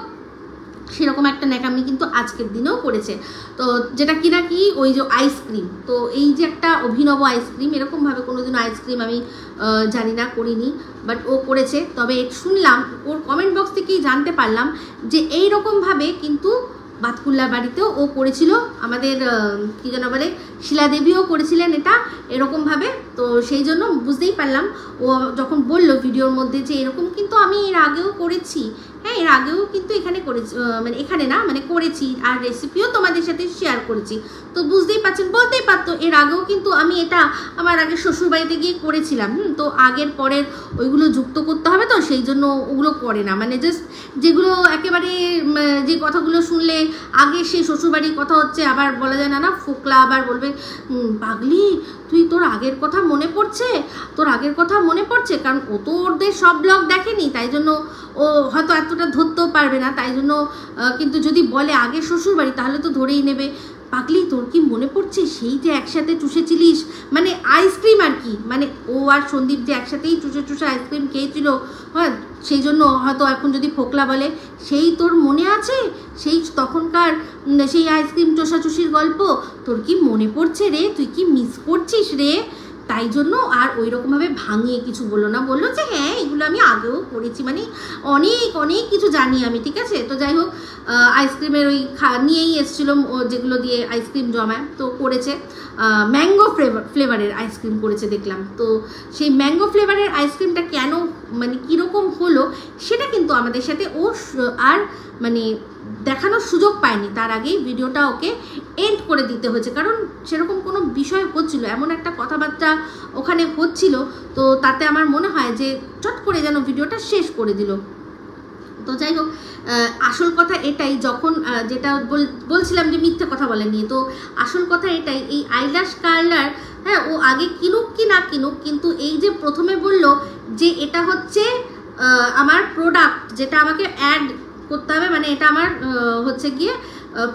সেরকম একটা ন্যাকামি কিন্তু আজকের দিনেও করেছে। তো যেটা কিনা কি ওই যে আইসক্রিম, তো এই যে একটা অভিনব আইসক্রিম, এরকমভাবে কোনোদিনও আইসক্রিম আমি জানি না, করিনি, বাট ও করেছে। তবে শুনলাম ওর কমেন্ট বক্স থেকেই জানতে পারলাম যে এইরকমভাবে কিন্তু বাতকুল্লার বাড়িতেও ও করেছিল, আমাদের কী যেন বলে শিলাদেবীও করেছিলেন এটা এরকমভাবে। তো সেই জন্য বুঝতেই পারলাম, ও যখন বলল ভিডিওর মধ্যে যে এরকম কিন্তু আমি এর আগেও করেছি, হ্যাঁ এর আগেও কিন্তু এখানে করেছি, মানে এখানে না মানে করেছি, আর রেসিপিও তোমাদের সাথে শেয়ার করেছি। তো বুঝতেই পারছেন, বলতেই পারতো এর আগেও কিন্তু আমি এটা আমার আগে শ্বশুরবাড়িতে গিয়ে করেছিলাম। তো আগের পরের ওইগুলো যুক্ত করতে হবে, তো সেই জন্য ওগুলো করে না, মানে জাস্ট যেগুলো একেবারে যে কথাগুলো শুনলে আগে সে শ্বশুরবাড়ির কথা হচ্ছে, আবার বলা যায় না না ফোকলা আবার বলবে পাগলি তুই তোর আগের কথা মনে পড়ছে, তোর আগের কথা মনে পড়ছে, কারণ ও তো ওদের সব ব্লগ দেখেনি, তাই জন্য ও হয়তো এতটা ধরতেও পারবে না, তাই জন্য কিন্তু যদি বলে আগের শ্বশুরবাড়ি তাহলে তো ধরেই নেবে। পাগলি তোর কি মনে পড়ছে সেই যে একসাথে চুষেছিলিস, মানে আইসক্রিম আর কি, মানে ও আর সন্দীপ যে একসাথেই চুষে চুষে আইসক্রিম খেয়েছিল, হ্যাঁ সেই জন্য হয়তো এখন যদি ফোকলা বলে সেই তোর মনে আছে, সেই তখনকার সেই আইসক্রিম চোষাচুষির গল্প তোর কি মনে পড়ছে রে, তুই কি মিস করছিস রে, তাই জন্য আর ওই রকমভাবে ভাঙিয়ে কিছু বললো না, বললো যে হ্যাঁ এগুলো আমি আগেও করেছি, মানে অনেক অনেক কিছু জানি আমি, ঠিক আছে। তো যাই হোক, আইসক্রিমের ওই নিয়েই এসেছিলো যেগুলো দিয়ে আইসক্রিম জমায়, তো করেছে ম্যাঙ্গো ফ্লেভারের আইসক্রিম করেছে দেখলাম। তো সেই ম্যাঙ্গো ফ্লেভারের আইসক্রিমটা কেন মানে কীরকম হলো সেটা কিন্তু আমাদের সাথে ও আর মানে দেখানোর সুযোগ পায়নি, তার আগেই ভিডিওটা ওকে এন্ড করে দিতে হয়েছে, কারণ সেরকম কোনো বিষয় হচ্ছিল, এমন একটা কথাবার্তা ওখানে হচ্ছিল, তো তাতে আমার মনে হয় যে চট করে যেন ভিডিওটা শেষ করে দিল। তো যাই হোক, আসল কথা এটাই, যখন যেটা বলছিলাম যে মিথ্যে কথা বলে নিয়ে, তো আসল কথা এটাই, এই আইল্যাশ কার্লার হ্যাঁ ও আগে কিনুক কি না কিনুক, কিন্তু এই যে প্রথমে বলল যে এটা হচ্ছে আমার প্রোডাক্ট, যেটা আমাকে অ্যাড করতে হবে, মানে এটা আমার হচ্ছে গিয়ে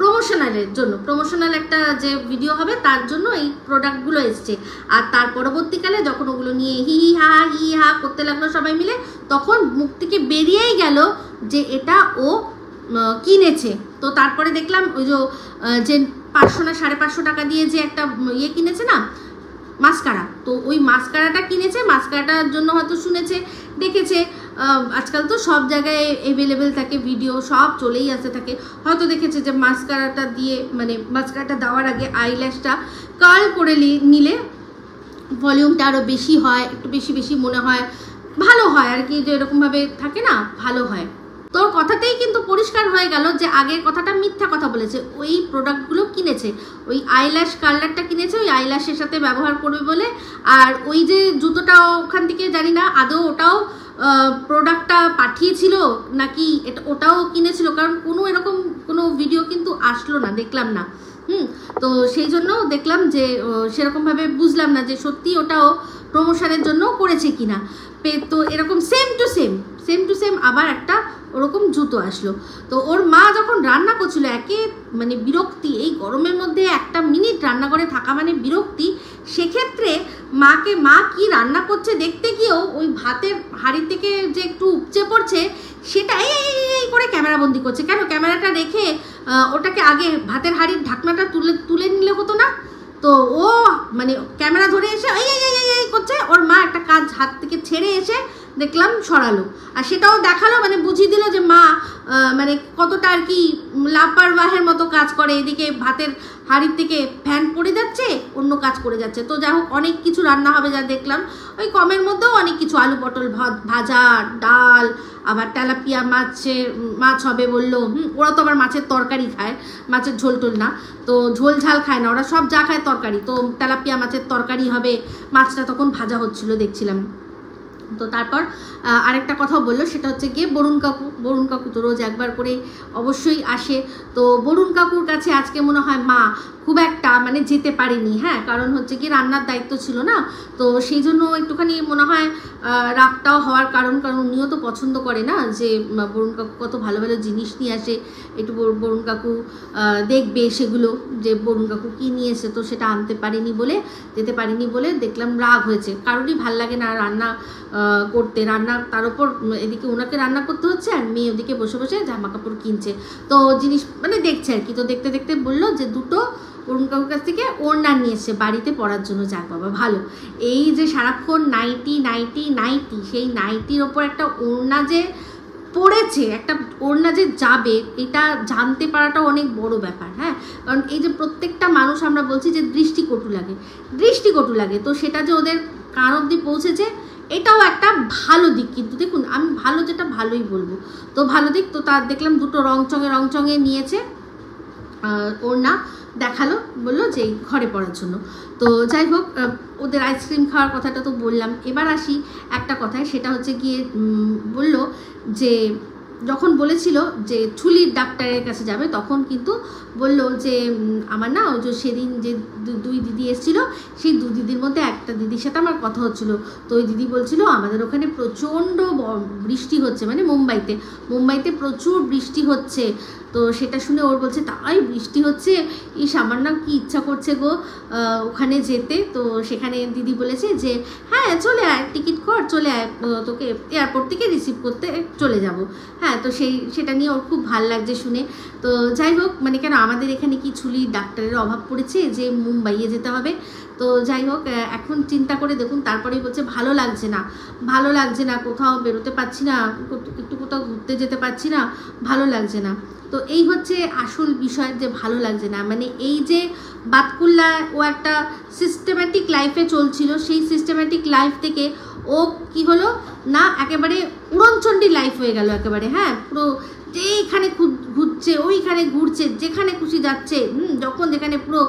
প্রমোশনালের জন্য, প্রমোশনাল একটা যে ভিডিও হবে তার জন্য এই প্রোডাক্টগুলো এসছে। আর তার পরবর্তীকালে যখন ওগুলো নিয়ে হি হা করতে লাগলো সবাই মিলে, তখন মুখ থেকে বেরিয়েই গেল যে এটা ও কিনেছে। তো তারপরে দেখলাম ওই যে 500 না 550 টাকা দিয়ে যে একটা ইয়ে কিনেছে না, মাস্কারা। তো ওই মাস্কারাটা কিনেছে, মাস্কারাটার জন্য হয়তো শুনেছে, দেখেছে, আজকাল তো সব জায়গায় অ্যাভেলেবেল থাকে, ভিডিও সব চলেই আসতে থাকে, হয়তো দেখেছে যে মাস্কারাটা দিয়ে মানে মাস্কারাটা দেওয়ার আগে আইল্যাশটা কার্ল করে নিলে ভলিউমটা আরও বেশি হয়, একটু বেশি বেশি মনে হয়, ভালো হয় আর কি, যে এরকমভাবে থাকে না, ভালো হয়। তোর কথাতেই কিন্তু পরিষ্কার হয়ে গেল যে আগের কথাটা মিথ্যা কথা বলেছে। ওই প্রোডাক্টগুলো কিনেছে, ওই আইল্যাশ কালারটা কিনেছে ওই আইল্যাশের সাথে ব্যবহার করবে বলে। আর ওই যে জুতোটা ওখান থেকে জানি না আদৌ ওটাও প্রোডাক্টটা পাঠিয়েছিল নাকি ওটাও কিনেছিল, কারণ কোনো এরকম কোনো ভিডিও কিন্তু আসলো না, দেখলাম না। তো সেই জন্য দেখলাম যে সেরকমভাবে বুঝলাম না যে সত্যি ওটাও প্রমোশনের জন্য করেছে কিনা। তো এরকম সেম টু সেম আবার একটা ওরকম জুতো আসলো। তো ওর মা যখন রান্না করছিল, একে মানে বিরক্তি, এই গরমের মধ্যে 1 মিনিট রান্নাঘরে থাকা মানে বিরক্তি। সেক্ষেত্রে মা কি রান্না করছে দেখতে গিয়েও ওই ভাতের হাঁড়ি থেকে যে একটু উপচে পড়ছে সেটা এই করে ক্যামেরাবন্দি করছে। কেন ক্যামেরাটা রেখে ওটাকে আগে ভাতের হাঁড়ির ঢাকনাটা তুলে নিলে হতো না? তো ও মানে ক্যামেরা ধরে এসে এই করছে, ওর মা একটা কাজ হাত থেকে ছেড়ে এসে দেখলাম সরালো, আর সেটাও দেখালো, মানে বুঝিয়ে দিল যে মা মানে কতটা আর কি লাপারওয়াহের মতো কাজ করে। এদিকে ভাতের হাঁড়ির থেকে ফ্যান পড়ে যাচ্ছে, অন্য কাজ করে যাচ্ছে। তো যাই হোক, অনেক কিছু রান্না হবে যা দেখলাম, ওই কমের মধ্যেও অনেক কিছু, আলু পটল ভাজা, ডাল, আবার তেলাপিয়া মাছ হবে বললো। ওরা তো আবার মাছের তরকারি খায়, মাছের ঝোল টোল না, তো ঝোল ঝাল খায় না ওরা, সব যা খায় তরকারি। তো তেলাপিয়া মাছের তরকারি হবে, মাছটা তখন ভাজা হচ্ছিল দেখছিলাম। তো তারপর আরেকটা কথাও বললো, সেটা হচ্ছে গিয়ে বরুণ কাকু তো রোজ একবার করে অবশ্যই আসে। তো বরুণ কাকুর কাছে আজকে মনে হয় মা খুব একটা মানে যেতে পারেনি, হ্যাঁ, কারণ হচ্ছে কি রান্নার দায়িত্ব ছিল না, তো সেই জন্য একটুখানি মনে হয় রাগটাও হওয়ার কারণ উনিও তো পছন্দ করে না যে বরুণ কাকু কত ভালো ভালো জিনিস নিয়ে আসে, একটু বরুণ কাকু দেখবে সেগুলো, যে বরুণ কাকু কী নিয়ে এসে, তো সেটা যেতে পারিনি বলে দেখলাম রাগ হয়েছে। কারোরই ভাল লাগে না রান্না করতে, রান্না তার উপর এদিকে ওনাকে রান্না করতে হচ্ছে আর মেয়ে ওদিকে বসে বসে জামা কাপড় কিনছে, তো জিনিস মানে দেখছে আর কি। তো দেখতে দেখতে বললো যে দুটো বরুণ কাকুর কাছ থেকে ওড়না নিয়ে এসছে বাড়িতে পরার জন্য। যাক বাবা ভালো, এই যে সারাক্ষণ নাইটি, সেই নাইটির ওপর একটা ওড়না যে পড়েছে, একটা ওড়না যে যাবে, এটা জানতে পারাটাও অনেক বড় ব্যাপার, হ্যাঁ। কারণ এই যে প্রত্যেকটা মানুষ আমরা বলছি যে দৃষ্টিকটু লাগে, তো সেটা যে ওদের কান অবধি পৌঁছেছে, এটাও একটা ভালো দিক। কিন্তু দেখুন, আমি ভালো যেটা ভালোই বলবো, তো ভালো দিক। তো তার দেখলাম দুটো রংচঙে নিয়েছে ওড়না, দেখালো, বললো যে ঘরে পড়ার জন্য। তো যাই হোক, ওদের আইসক্রিম খাওয়ার কথাটা তো বললাম। এবার আসি একটা কথায়, সেটা হচ্ছে গিয়ে বললো যে যখন বলেছিল যে চুলির ডাক্তারের কাছে যাবে, তখন কিন্তু বললো যে আমার না ওই যে সেদিন যে 2 দিদি এসেছিলো, সেই 2 দিদির মধ্যে একটা দিদির সাথে আমার কথা হচ্ছিলো। তো ওই দিদি বলছিল আমাদের ওখানে প্রচণ্ড বৃষ্টি হচ্ছে, মানে মুম্বাইতে প্রচুর বৃষ্টি হচ্ছে। তো সেটা শুনে ওর বলছে তাই বৃষ্টি হচ্ছে, আমার না কি ইচ্ছা করছে গো ওখানে যেতে। তো সেখানে দিদি বলেছে যে হ্যাঁ চলে আয়, টিকিট কর, চলে আয়, তোকে এয়ারপোর্ট থেকে রিসিভ করতে চলে যাব। হ্যাঁ, তো সেটা নিয়ে ওর খুব ভাল লাগছে শুনে। তো যাই হোক, মানে কেন আমাদের এখানে কি চুলির ডাক্তারের অভাব পড়েছে যে মুম্বাইয়ে যেতে হবে? তো যাই হোক, এখন চিন্তা করে দেখুন, তারপরেই বলছে ভালো লাগছে না, কোথাও বেরোতে পারছি না, একটু কোথাও ঘুরতে যেতে পারছি না, ভালো লাগছে না। তো এই হচ্ছে আসল বিষয়, যে ভালো লাগছে না, মানে এই যে বাতকুল্লা ও একটা সিস্টেম্যাটিক লাইফে চলছিল, সেই সিস্টেম্যাটিক লাইফ থেকে ও কি হলো না, একেবারে উড়নচণ্ডী লাইফ হয়ে গেল একেবারে, হ্যাঁ, পুরো যেখানে ঘুরছে ওইখানে ঘুরছে, যেখানে খুশি যাচ্ছে, যখন যেখানে পুরো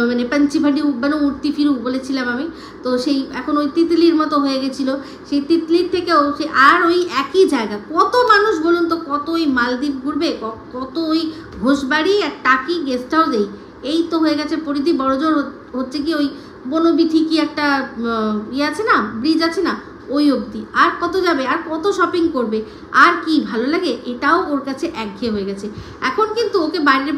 মানে পাঞ্চি ভাটি মানে উঠতি ফিরু বলেছিলাম আমি। তো সেই এখন ওই তিতলির মতো হয়ে গেছিলো, সেই তিতলির থেকেও সে আর ওই একই জায়গা। কত মানুষ বলুন তো, কত ওই মালদ্বীপ ঘুরবে, কত ওই ঘোষবাড়ি আর টাকি গেস্ট হাউস, এই তো হয়ে গেছে পরিধি। বড়জোর হচ্ছে কি ওই বনবিথি কি একটা আছে না, ব্রিজ আছে না, ওই অবধি। আর কত যাবে, আর কত শপিং করবে, আর কি ভালো লাগে? এটাও ওর কাছে একঘেয়ে হয়ে গেছে। এখন কিন্তু ওকে বাইরে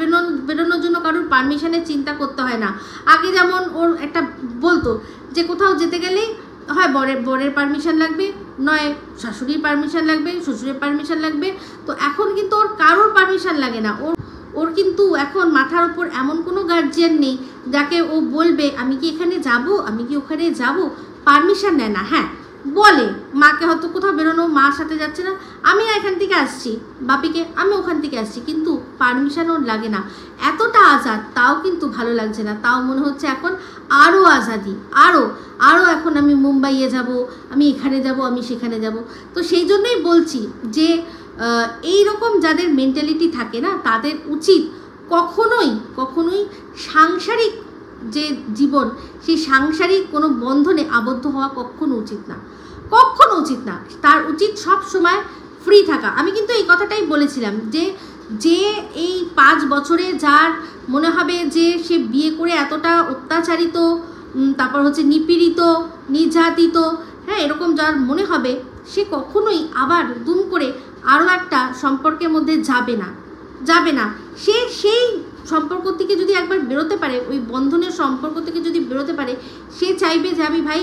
বেরোনোর জন্য কারোর পারমিশনের চিন্তা করতে হয় না। আগে যেমন ওর একটা বলতো যে কোথাও যেতে গেলেই হয় বরের পারমিশন লাগবে, নয় শাশুড়ির পারমিশন লাগবে, শ্বশুরের পারমিশন লাগবে। তো এখন কিন্তু ওর কারোর পারমিশন লাগে না, ওর কিন্তু এখন মাথার ওপর এমন কোনো গার্জিয়ান নেই যাকে ও বলবে আমি কি এখানে যাব, আমি কি ওখানে যাব, পারমিশন নেয় না। হ্যাঁ বলে মাকে হয়তো কোথাও বেরোনো, মার সাথে যাচ্ছে না, আমি না এখান থেকে আসছি, বাপিকে আমি ওখান থেকে আসছি, কিন্তু পারমিশন ওর লাগে না। এতটা আজাদ, তাও কিন্তু ভালো লাগছে না, তাও মনে হচ্ছে এখন আরও আজাদি, আরও এখন আমি মুম্বাইয়ে যাব, আমি এখানে যাব, আমি সেখানে যাব। তো সেই জন্যই বলছি যে এই রকম যাদের মেন্টালিটি থাকে না, তাদের উচিত কখনোই সাংসারিক যে জীবন, সেই সাংসারিক কোনো বন্ধনে আবদ্ধ হওয়া কখনো উচিত না। তার উচিত সব সময় ফ্রি থাকা। আমি কিন্তু এই কথাটাই বলেছিলাম যে এই 5 বছরে যার মনে হবে যে সে বিয়ে করে এতটা অত্যাচারিত, তারপর হচ্ছে নিপীড়িত, নির্যাতিত, হ্যাঁ এরকম যার মনে হবে, সে কখনোই আবার দুম করে আরও একটা সম্পর্কের মধ্যে যাবে না। সে সেই সম্পর্ক থেকে যদি একবার বেরোতে পারে, ওই বন্ধনের সম্পর্ক থেকে যদি বেরোতে পারে, সে চাইবে যে আমি ভাই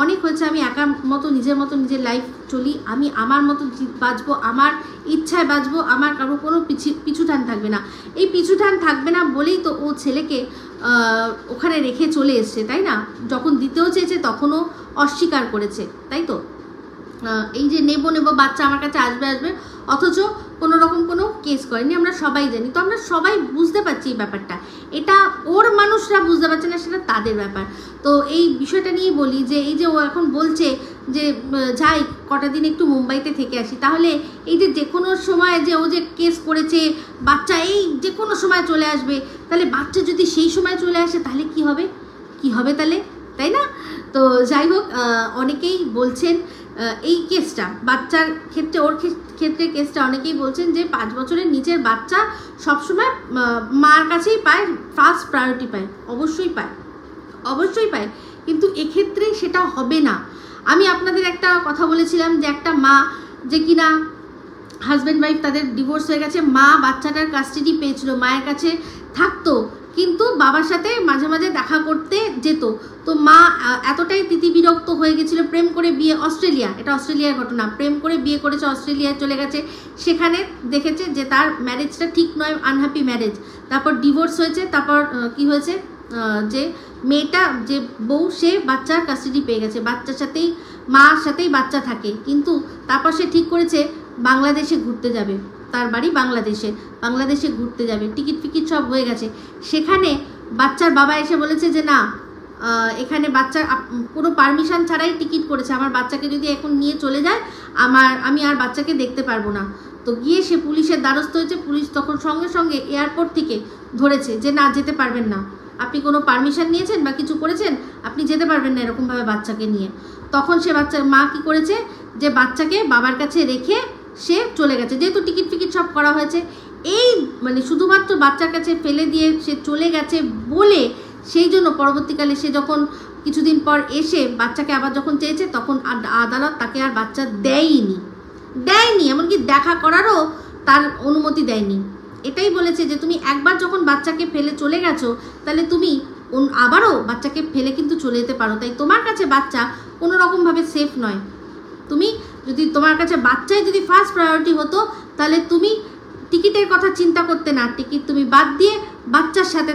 অনেক হয়েছে, আমি একার মতো নিজের লাইফ চলি, আমি আমার মতো বাঁচবো, আমার ইচ্ছায় বাঁচবো, আমার কারো কোনো পিছুটান থাকবে না। এই পিছুটান থাকবে না বলেই তো ও ছেলেকে ওখানে রেখে চলে এসছে, তাই না? যখন দিতেও চেয়েছে তখনও অস্বীকার করেছে, তাই তো? এই যে নেব বাচ্চা আমার কাছে আসবে, অথচ কোনো রকম কোনো কেস করেনি, আমরা সবাই জানি। তো আমরা সবাই বুঝতে পারছি এই ব্যাপারটা, এটা ওর মানুষরা বুঝতে পারছে না, সেটা তাদের ব্যাপার। তো এই বিষয়টা নিয়ে বলি যে এই যে ও এখন বলছে যে যাই কটা দিন একটু মুম্বাইতে থেকে আসি, তাহলে এই যে কোনো সময় যে ও যে কেস করেছে, বাচ্চা এই যে কোনো সময় চলে আসবে, তাহলে বাচ্চা যদি সেই সময় চলে আসে তাহলে কি হবে তাহলে, তাই না? তো যাই হোক, অনেকেই বলছেন এই কেসটা বাচ্চার ক্ষেত্রে, ওর ক্ষেত্রে কেসটা অনেকেই বলছেন যে 5 বছরের নিচের বাচ্চা সবসময় মার কাছেই পায়, ফার্স্ট প্রায়োরিটি পায়, অবশ্যই পায়, কিন্তু এক্ষেত্রে সেটা হবে না। আমি আপনাদের একটা কথা বলেছিলাম যে একটা মা যে কিনা হাজব্যান্ড ওয়াইফ তাদের ডিভোর্স হয়ে গেছে, মা বাচ্চাটার কাস্টাডি পেয়েছিল, মায়ের কাছে থাকতো, কিন্তু বাবার সাথে মাঝে মাঝে দেখা করতে যেত। তো মা এতটাই তিতিবিরক্ত হয়ে গেছিল, প্রেম করে বিয়ে, এটা অস্ট্রেলিয়ার ঘটনা, প্রেম করে বিয়ে করেছে, অস্ট্রেলিয়ায় চলে গেছে, সেখানে দেখেছে যে তার ম্যারেজটা ঠিক নয়, আনহ্যাপি ম্যারেজ, তারপর ডিভোর্স হয়েছে, তারপর কি হয়েছে যে মেয়েটা যে বউ সে বাচ্চার কাস্টাডি পেয়ে গেছে, বাচ্চার সাথেই মার সাথেই বাচ্চা থাকে, কিন্তু তারপর সে ঠিক করেছে বাংলাদেশে ঘুরতে যাবে, তার বাড়ি বাংলাদেশে ঘুরতে যাবে, টিকিট সব হয়ে গেছে। সেখানে বাচ্চার বাবা এসে বলেছে যে না, এখানে বাচ্চার কোনো পারমিশন ছাড়াই টিকিট করেছে, আমার বাচ্চাকে যদি এখন নিয়ে চলে যায় আমি আর বাচ্চাকে দেখতে পারবো না। তো গিয়ে সে পুলিশের দ্বারস্থ হয়েছে, পুলিশ তখন সঙ্গে সঙ্গে এয়ারপোর্ট থেকে ধরেছে যে না, যেতে পারবেন না, আপনি কোনো পারমিশন নিয়েছেন বা কিছু করেছেন, আপনি যেতে পারবেন না এরকমভাবে বাচ্চাকে নিয়ে। তখন সে বাচ্চার মা কি করেছে যে বাচ্চাকে বাবার কাছে রেখে সে চলে গেছে, যেহেতু টিকিট সব করা হয়েছে, এই মানে শুধুমাত্র বাচ্চার কাছে ফেলে দিয়ে সে চলে গেছে বলে, সেই জন্য পরবর্তীকালে সে যখন কিছুদিন পর এসে বাচ্চাকে আবার যখন চেয়েছে, তখন আদালত তাকে আর বাচ্চা দেয়নি, এমনকি দেখা করারও তার অনুমতি দেয়নি। এটাই বলেছে যে তুমি একবার যখন বাচ্চাকে ফেলে চলে গেছো, তাহলে তুমি আবারও বাচ্চাকে ফেলে কিন্তু চলে যেতে পারো, তাই তোমার কাছে বাচ্চা কোনো রকমভাবে সেফ নয়। তুমি যদি তোমার কাছে বাচ্চাই যদি ফার্স্ট প্রায়োরিটি হতো, তাহলে তুমি টিকিটের কথা চিন্তা করতে না, টিকিট তুমি বাদ দিয়ে বাচ্চার সাথে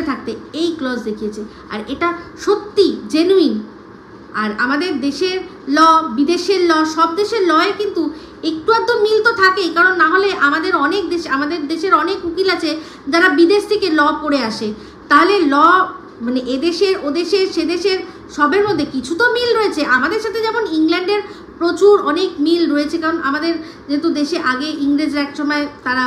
থাকতে, এই ক্লজ দেখিয়েছে। আর এটা সত্যি জেনুইন। আর আমাদের দেশের ল, বিদেশের ল, সব দেশের লয়ে কিন্তু একটু আধটু মিল তো থাকেই, কারণ না হলে আমাদের দেশের অনেক উকিল আছে যারা বিদেশ থেকে ল পড়ে আসে, তাহলে ল মানে এদেশের ওদেশের সেদেশের সবের মধ্যে কিছু তো মিল রয়েছে। আমাদের সাথে যেমন ইংল্যান্ডের প্রচুর অনেক মিল রয়েছে, কারণ আমাদের যেহেতু দেশে আগে ইংরেজরা এক সময় তারা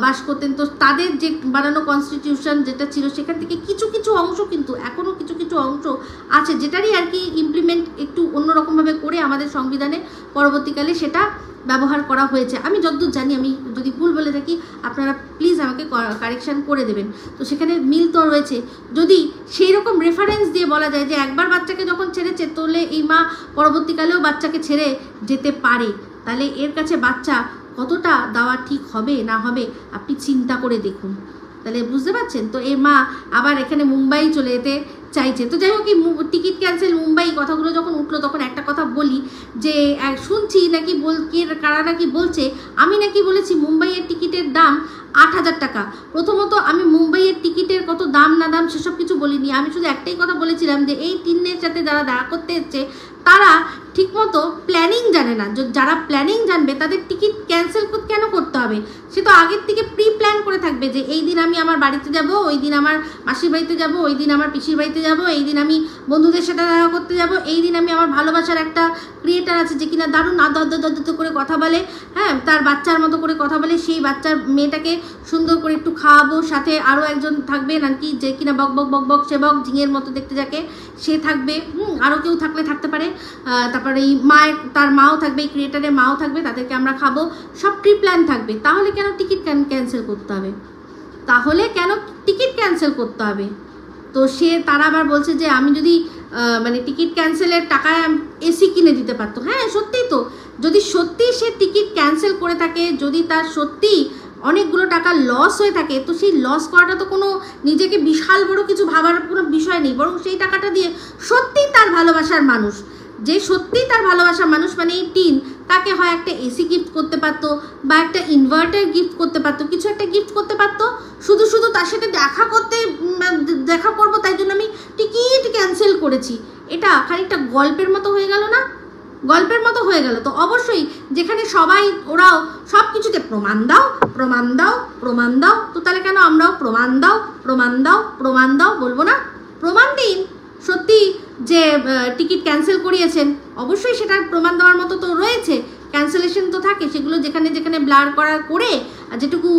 বাস করতেন, তো তাদের যে বানানো কনস্টিটিউশন যেটা ছিল, সেখান থেকে কিছু অংশ কিন্তু এখনও কিছু অংশ আছে, যেটারই আর কি ইমপ্লিমেন্ট একটু অন্যরকমভাবে করে আমাদের সংবিধানে পরবর্তীকালে সেটা ব্যবহার করা হয়েছে। আমি যতদূর জানি, আমি যদি ভুল বলে থাকি আপনারা প্লিজ আমাকে কারেকশান করে দেবেন। তো সেখানে মিল তো রয়েছে। যদি সেই রকম রেফারেন্স দিয়ে বলা যায় যে একবার বাচ্চাকে যখন ছেড়েছে, তাহলে এই মা পরবর্তীকালেও বাচ্চাকে ছেড়ে যেতে পারে, তাহলে এর কাছে বাচ্চা কতটা দেওয়া ঠিক হবে না হবে আপনি চিন্তা করে দেখুন, তাহলে বুঝতে পারছেন। তো এর মা আবার এখানে মুম্বাই চলে যেতে চাইছে। তো যাই হোক, এই টিকিট ক্যান্সেল মুম্বাই কথাগুলো যখন উঠলো তখন একটা কথা বলি যে শুনছি নাকি কারা নাকি বলছে আমি নাকি বলেছি মুম্বাইয়ের টিকিটের দাম 8,000 টাকা। প্রথমত আমি মুম্বাইয়ের টিকিটের কত দাম না দাম সেসব কিছু বলিনি, আমি শুধু একটাই কথা বলেছিলাম যে এই টিনের সাথে যারা দেখা করতে এসছে তারা ঠিকমতো প্ল্যানিং জানে না। যারা প্ল্যানিং জানবে তাদের টিকিট ক্যান্সেল কেন করতে হবে? সে তো আগের থেকে প্রি প্ল্যান করে থাকবে যে এই দিন আমি আমার বাড়িতে যাব, ওই দিন আমার মাসির বাড়িতে যাব, ওই দিন আমার পিসির বাড়িতে যাব, এই দিন আমি বন্ধুদের সাথে দেখা করতে যাব, এই দিন আমি আমার ভালোবাসার একটা ক্রিয়েটার আছে যে কিনা দারুণ আদর করে কথা বলে, হ্যাঁ তার বাচ্চার মতো করে কথা বলে, সেই বাচ্চার মেয়েটাকে সুন্দর করে একটু খাওয়াবো, সাথে আরও একজন থাকবে নাকি যে কিনা বক বক বক বক সে বক ঝিঙের মতো দেখতে যাকে সে থাকবে, আরও কেউ থাকলে থাকতে পারে, তারপরে এই মায়ের তার মাও থাকবে, এই ক্রিয়েটারের মাও থাকবে, তাদেরকে আমরা খাবো, সব প্রি প্ল্যান থাকবে। তাহলে কেন টিকিট ক্যান্সেল করতে হবে? তো তারা আবার বলছে যে আমি যদি মানে টিকিট ক্যান্সেলের টাকায় এসি কিনে দিতে পারতো। হ্যাঁ সত্যিই তো, যদি সত্যি সে টিকিট ক্যান্সেল করে থাকে, যদি তার সত্যি অনেকগুলো টাকা লস হয়ে থাকে, তো সেই লস করাটা তো কোনো নিজেকে বিশাল বড় কিছু ভাবার কোনো বিষয় নেই, বরং সেই টাকাটা দিয়ে সত্যিই তার ভালোবাসার মানুষ, যে সত্যিই তার ভালোবাসার মানুষ মানে এই টিন, তাকে হয় একটা এসি গিফট করতে পারতো বা একটা ইনভার্টার গিফট করতে পারতো, কিছু একটা গিফট করতে পারতো। শুধু তার সাথে দেখা করবো তাই জন্য আমি টিকিট ক্যান্সেল করেছি, এটা খানিকটা গল্পের মতো হয়ে গেল না? গল্পের মতো হয়ে গেল। তো অবশ্যই যেখানে সবাই ওরাও সব কিছুতে প্রমাণ দাও প্রমাণ দাও প্রমাণ দাও, তো তাহলে কেন আমরাও প্রমাণ দাও প্রমাণ দাও প্রমাণ দাও বলবো না? প্রমাণ দিন সত্যি যে টিকিট ক্যান্সেল করিয়েছেন, অবশ্যই সেটার প্রমাণ দেওয়ার মতো তো রয়েছে, ক্যান্সেলেশন তো থাকে, সেগুলো যেখানে যেখানে ব্লার করে আর যেটুকু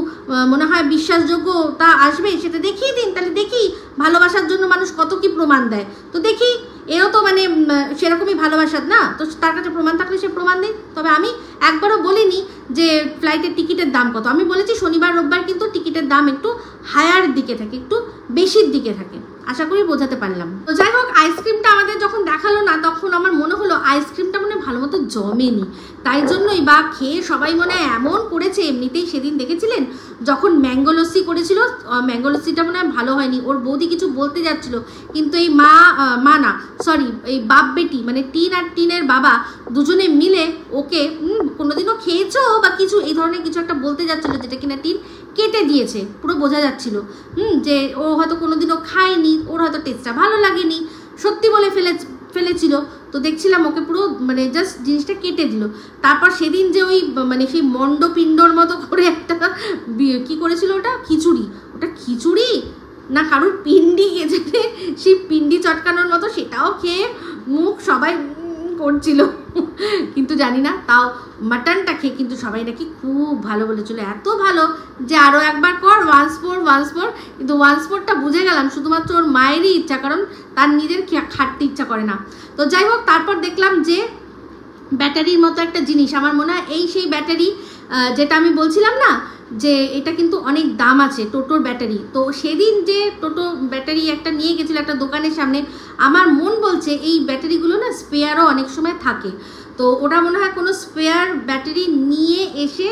মনে হয় বিশ্বাসযোগ্য তা আসবে সেটা দেখিয়ে দিন। তাহলে দেখি ভালোবাসার জন্য মানুষ কত কি প্রমাণ দেয়, তো দেখি এও তো মানে সেরকমই ভালোবাসার না, তো তার কাছে প্রমাণ থাকলে সে প্রমাণ দিন। তবে আমি একবারও বলিনি যে ফ্লাইটের টিকিটের দাম কত, আমি বলেছি শনিবার রোববার কিন্তু টিকিটের দাম একটু হায়ার দিকে থাকে, একটু বেশির দিকে থাকে, আশা করি বোঝাতে পারলাম। তো যাই হোক, আইসক্রিমটা আমাদের যখন দেখালো না তখন আমার মনে হলো আইসক্রিমটা মনে ভালো মতো জমেনি, তাই জন্যই বা খেয়ে সবাই মনে হয় এমন করেছে। এমনিতেই সেদিন দেখেছিলেন যখন ম্যাঙ্গো লস্যি করেছিল, ম্যাঙ্গো লস্যিটা মনে হয় ভালো হয়নি, ওর বৌদি কিছু বলতে যাচ্ছিল কিন্তু এই এই বাপ বেটি মানে টিন আর টিনের বাবা দুজনে মিলে ওকে কোনোদিনও খেয়েছো বা কিছু এই ধরনের কিছু একটা বলতে যাচ্ছিলো, যেটা কিনা টিন কেটে দিয়েছে, পুরো বোঝা যাচ্ছিল যে ও হয়তো কোনোদিনও খায়নি, ওর হয়তো টেস্টটা ভালো লাগেনি, সত্যি বলে ফেলেছিল। তো দেখছিলাম ওকে পুরো মানে জাস্ট জিনিসটা কেটে দিল। তারপর সেদিন যে ওই মানে সেই মণ্ডপিণ্ডর মতো করে একটা কি করেছিল, ওটা খিচুড়ি না কারোর পিন্ডি গেছে, সেই পিন্ডি চটকানোর মতো সেটাও খেয়ে মুখ সবাই করছিল, কিন্তু জানি না, তাও মাটনটা খেয়ে কিন্তু সবাই নাকি খুব ভালো বলেছিল, এত ভালো যে আরও একবার কর, ওয়ান্স মোর। কিন্তু ওয়ান্স মোরটা বুঝে গেলাম শুধুমাত্র ওর মায়েরই ইচ্ছা, কারণ তার নিজের খাটতে ইচ্ছা করে না। তো যাই হোক, তারপর দেখলাম যে ব্যাটারির মতো একটা জিনিস, আমার মনে হয় এই সেই ব্যাটারি যেটা আমি বলছিলাম না যে এটা কিন্তু অনেক দাম আছে টোটোর ব্যাটারি। তো সেদিন যে টোটো ব্যাটারি একটা নিয়ে গেছিলো একটা দোকানের সামনে, আমার মন বলছে এই ব্যাটারিগুলো না স্পেয়ারও অনেক সময় থাকে, তো ওরা মনে হয় কোনো স্পেয়ার ব্যাটারি নিয়ে এসে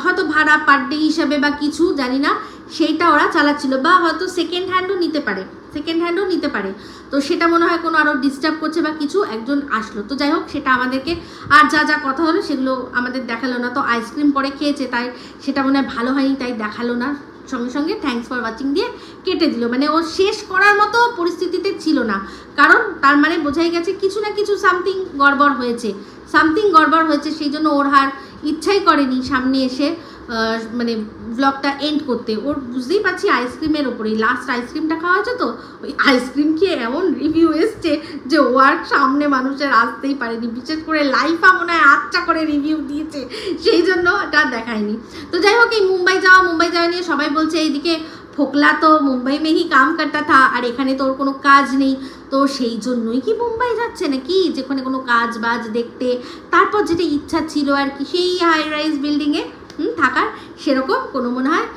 হয়তো ভাড়া পার ডে হিসাবে বা কিছু জানি না সেইটা ওরা চালাচ্ছিল, বা হয়তো সেকেন্ড হ্যান্ডও নিতে পারে। তো সেটা মনে হয় কোনো আরও ডিস্টার্ব করছে বা কিছু, একজন আসলো। তো যাই হোক, সেটা আমাদেরকে আর যা কথা হলো সেগুলো আমাদের দেখালো না। তো আইসক্রিম পরে খেয়েছে তাই সেটা মনে হয় ভালো হয়নি, তাই দেখালো না, সঙ্গে সঙ্গে থ্যাঙ্কস ফর ওয়াচিং দিয়ে কেটে দিল। মানে ও শেষ করার মতো পরিস্থিতিতে ছিল না, কারণ তার মানে বোঝাই গেছে কিছু না কিছু সামথিং গড়বড় হয়েছে, সেই জন্য ওর আর ইচ্ছাই করেনি সামনে এসে মানে ব্লগটা এন্ড করতে। ওর বুঝতেই পারছি আইসক্রিমের ওপরেই লাস্ট আইসক্রিমটা খাওয়া হয়েছে, তো ওই আইসক্রিম খেয়ে এমন রিভিউ এসছে যে ও আর সামনে মানুষের আসতেই পারেনি, বিশেষ করে লাইফা মনে হয় আচ্ছা করে রিভিউ দিয়েছে, সেই জন্য এটা দেখায়নি। তো যাই হোক, এই মুম্বাই যাওয়া নিয়ে সবাই বলছে এইদিকে ফোকলা তো মুম্বাই में ही काम करता था, আর এখানে তো ওর কোনো কাজ নেই, তো সেই জন্যই কি মুম্বাই যাচ্ছে নাকি, যেখানে কোনো কাজ বাজ দেখতে, তারপর যেটা ইচ্ছা ছিল আর কি সেই হাই রাইজ বিল্ডিংয়ে থাকার, সেরকম কোনো মনে হয়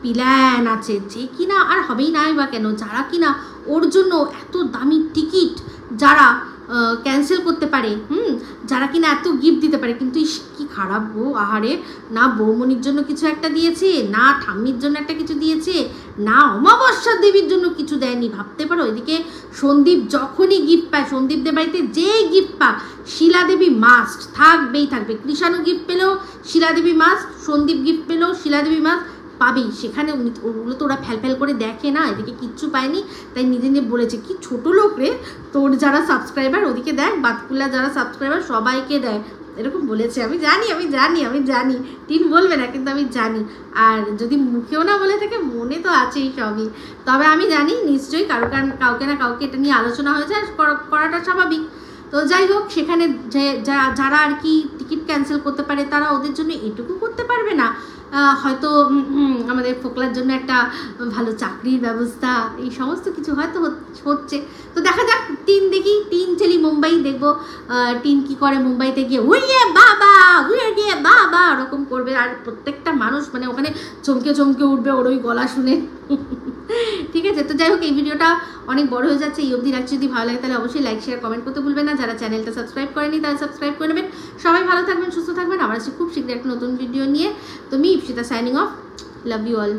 প্ল্যান আছে, যে কিনা আর হবেই নাই বা কেন, যারা কিনা ওর জন্য এত দামি টিকিট যারা ক্যান্সেল করতে পারে, যারা কিনা এত গিফট দিতে পারে। কিন্তু কি খারাপ গো, আহারে, না বৌমনির জন্য কিছু একটা দিয়েছে, না ঠাম্মির জন্য একটা কিছু দিয়েছে, না অমাবস্যার দেবীর জন্য কিছু দেয়নি। ভাবতে পারো, এদিকে সন্দীপ যখনই গিফট পায়, সন্দীপদের বাড়িতে যেই গিফট পাক, শিলাদেবী মাস্ট থাকবেই থাকবে। কৃষাণু গিফট পেলেও শিলাদেবী মাস্ট, সন্দীপ গিফট পেলেও শিলাদেবী মাস্ট পাবেই। সেখানে ওগুলো তো ওরা ফ্যাল করে দেখে না, এদিকে কিচ্ছু পায়নি, তাই নিজে নিজে বলেছে কি ছোট লোক রে, তোর যারা সাবস্ক্রাইবার ওদিকে দেখ, বাতকুল্লা যারা সাবস্ক্রাইবার সবাইকে দেয়, এরকম বলেছে। আমি জানি টিন বলবে না, কিন্তু আমি জানি। আর যদি মুখেও না বলে থাকে, মনে তো আছেই সবই। তবে আমি জানি নিশ্চয়ই কাউকে না কাউকে এটা নিয়ে আলোচনা হয়েছে, আর করাটা স্বাভাবিক। তো যাই হোক, সেখানে যারা আর কি টিকিট ক্যান্সেল করতে পারে, তারা ওদের জন্য এটুকু করতে পারবে না, হয়তো আমাদের ফোকলার জন্য একটা ভালো চাকরির ব্যবস্থা, এই সমস্ত কিছু হয়তো হচ্ছে। তো দেখা যাক, দেখি টিন চলি মুম্বাই, দেখবো টিন কি করে মুম্বাইতে গিয়ে উড়িয়ে বাবা ওরকম করবে। আর প্রত্যেকটা মানুষ মানে ওখানে চমকে উঠবে ওর ওই গলা শুনে। ঠিক আছে, তো যাই হোক, এই ভিডিওটা অনেক বড় হয়ে যাচ্ছে, এই অবধি রাখছি। যদি ভালো লাগে তাহলে অবশ্যই লাইক শেয়ার কমেন্ট করতে ভুলবেন না। যারা চ্যানেলটা সাবস্ক্রাইব করেনি তারা সাবস্ক্রাইব করে নেবেন। সবাই ভালো থাকবেন, সুস্থ থাকবেন। আবার আসছি খুব শীঘ্রই একটা নতুন ভিডিও নিয়ে। তো me Ipsita signing off, love you all.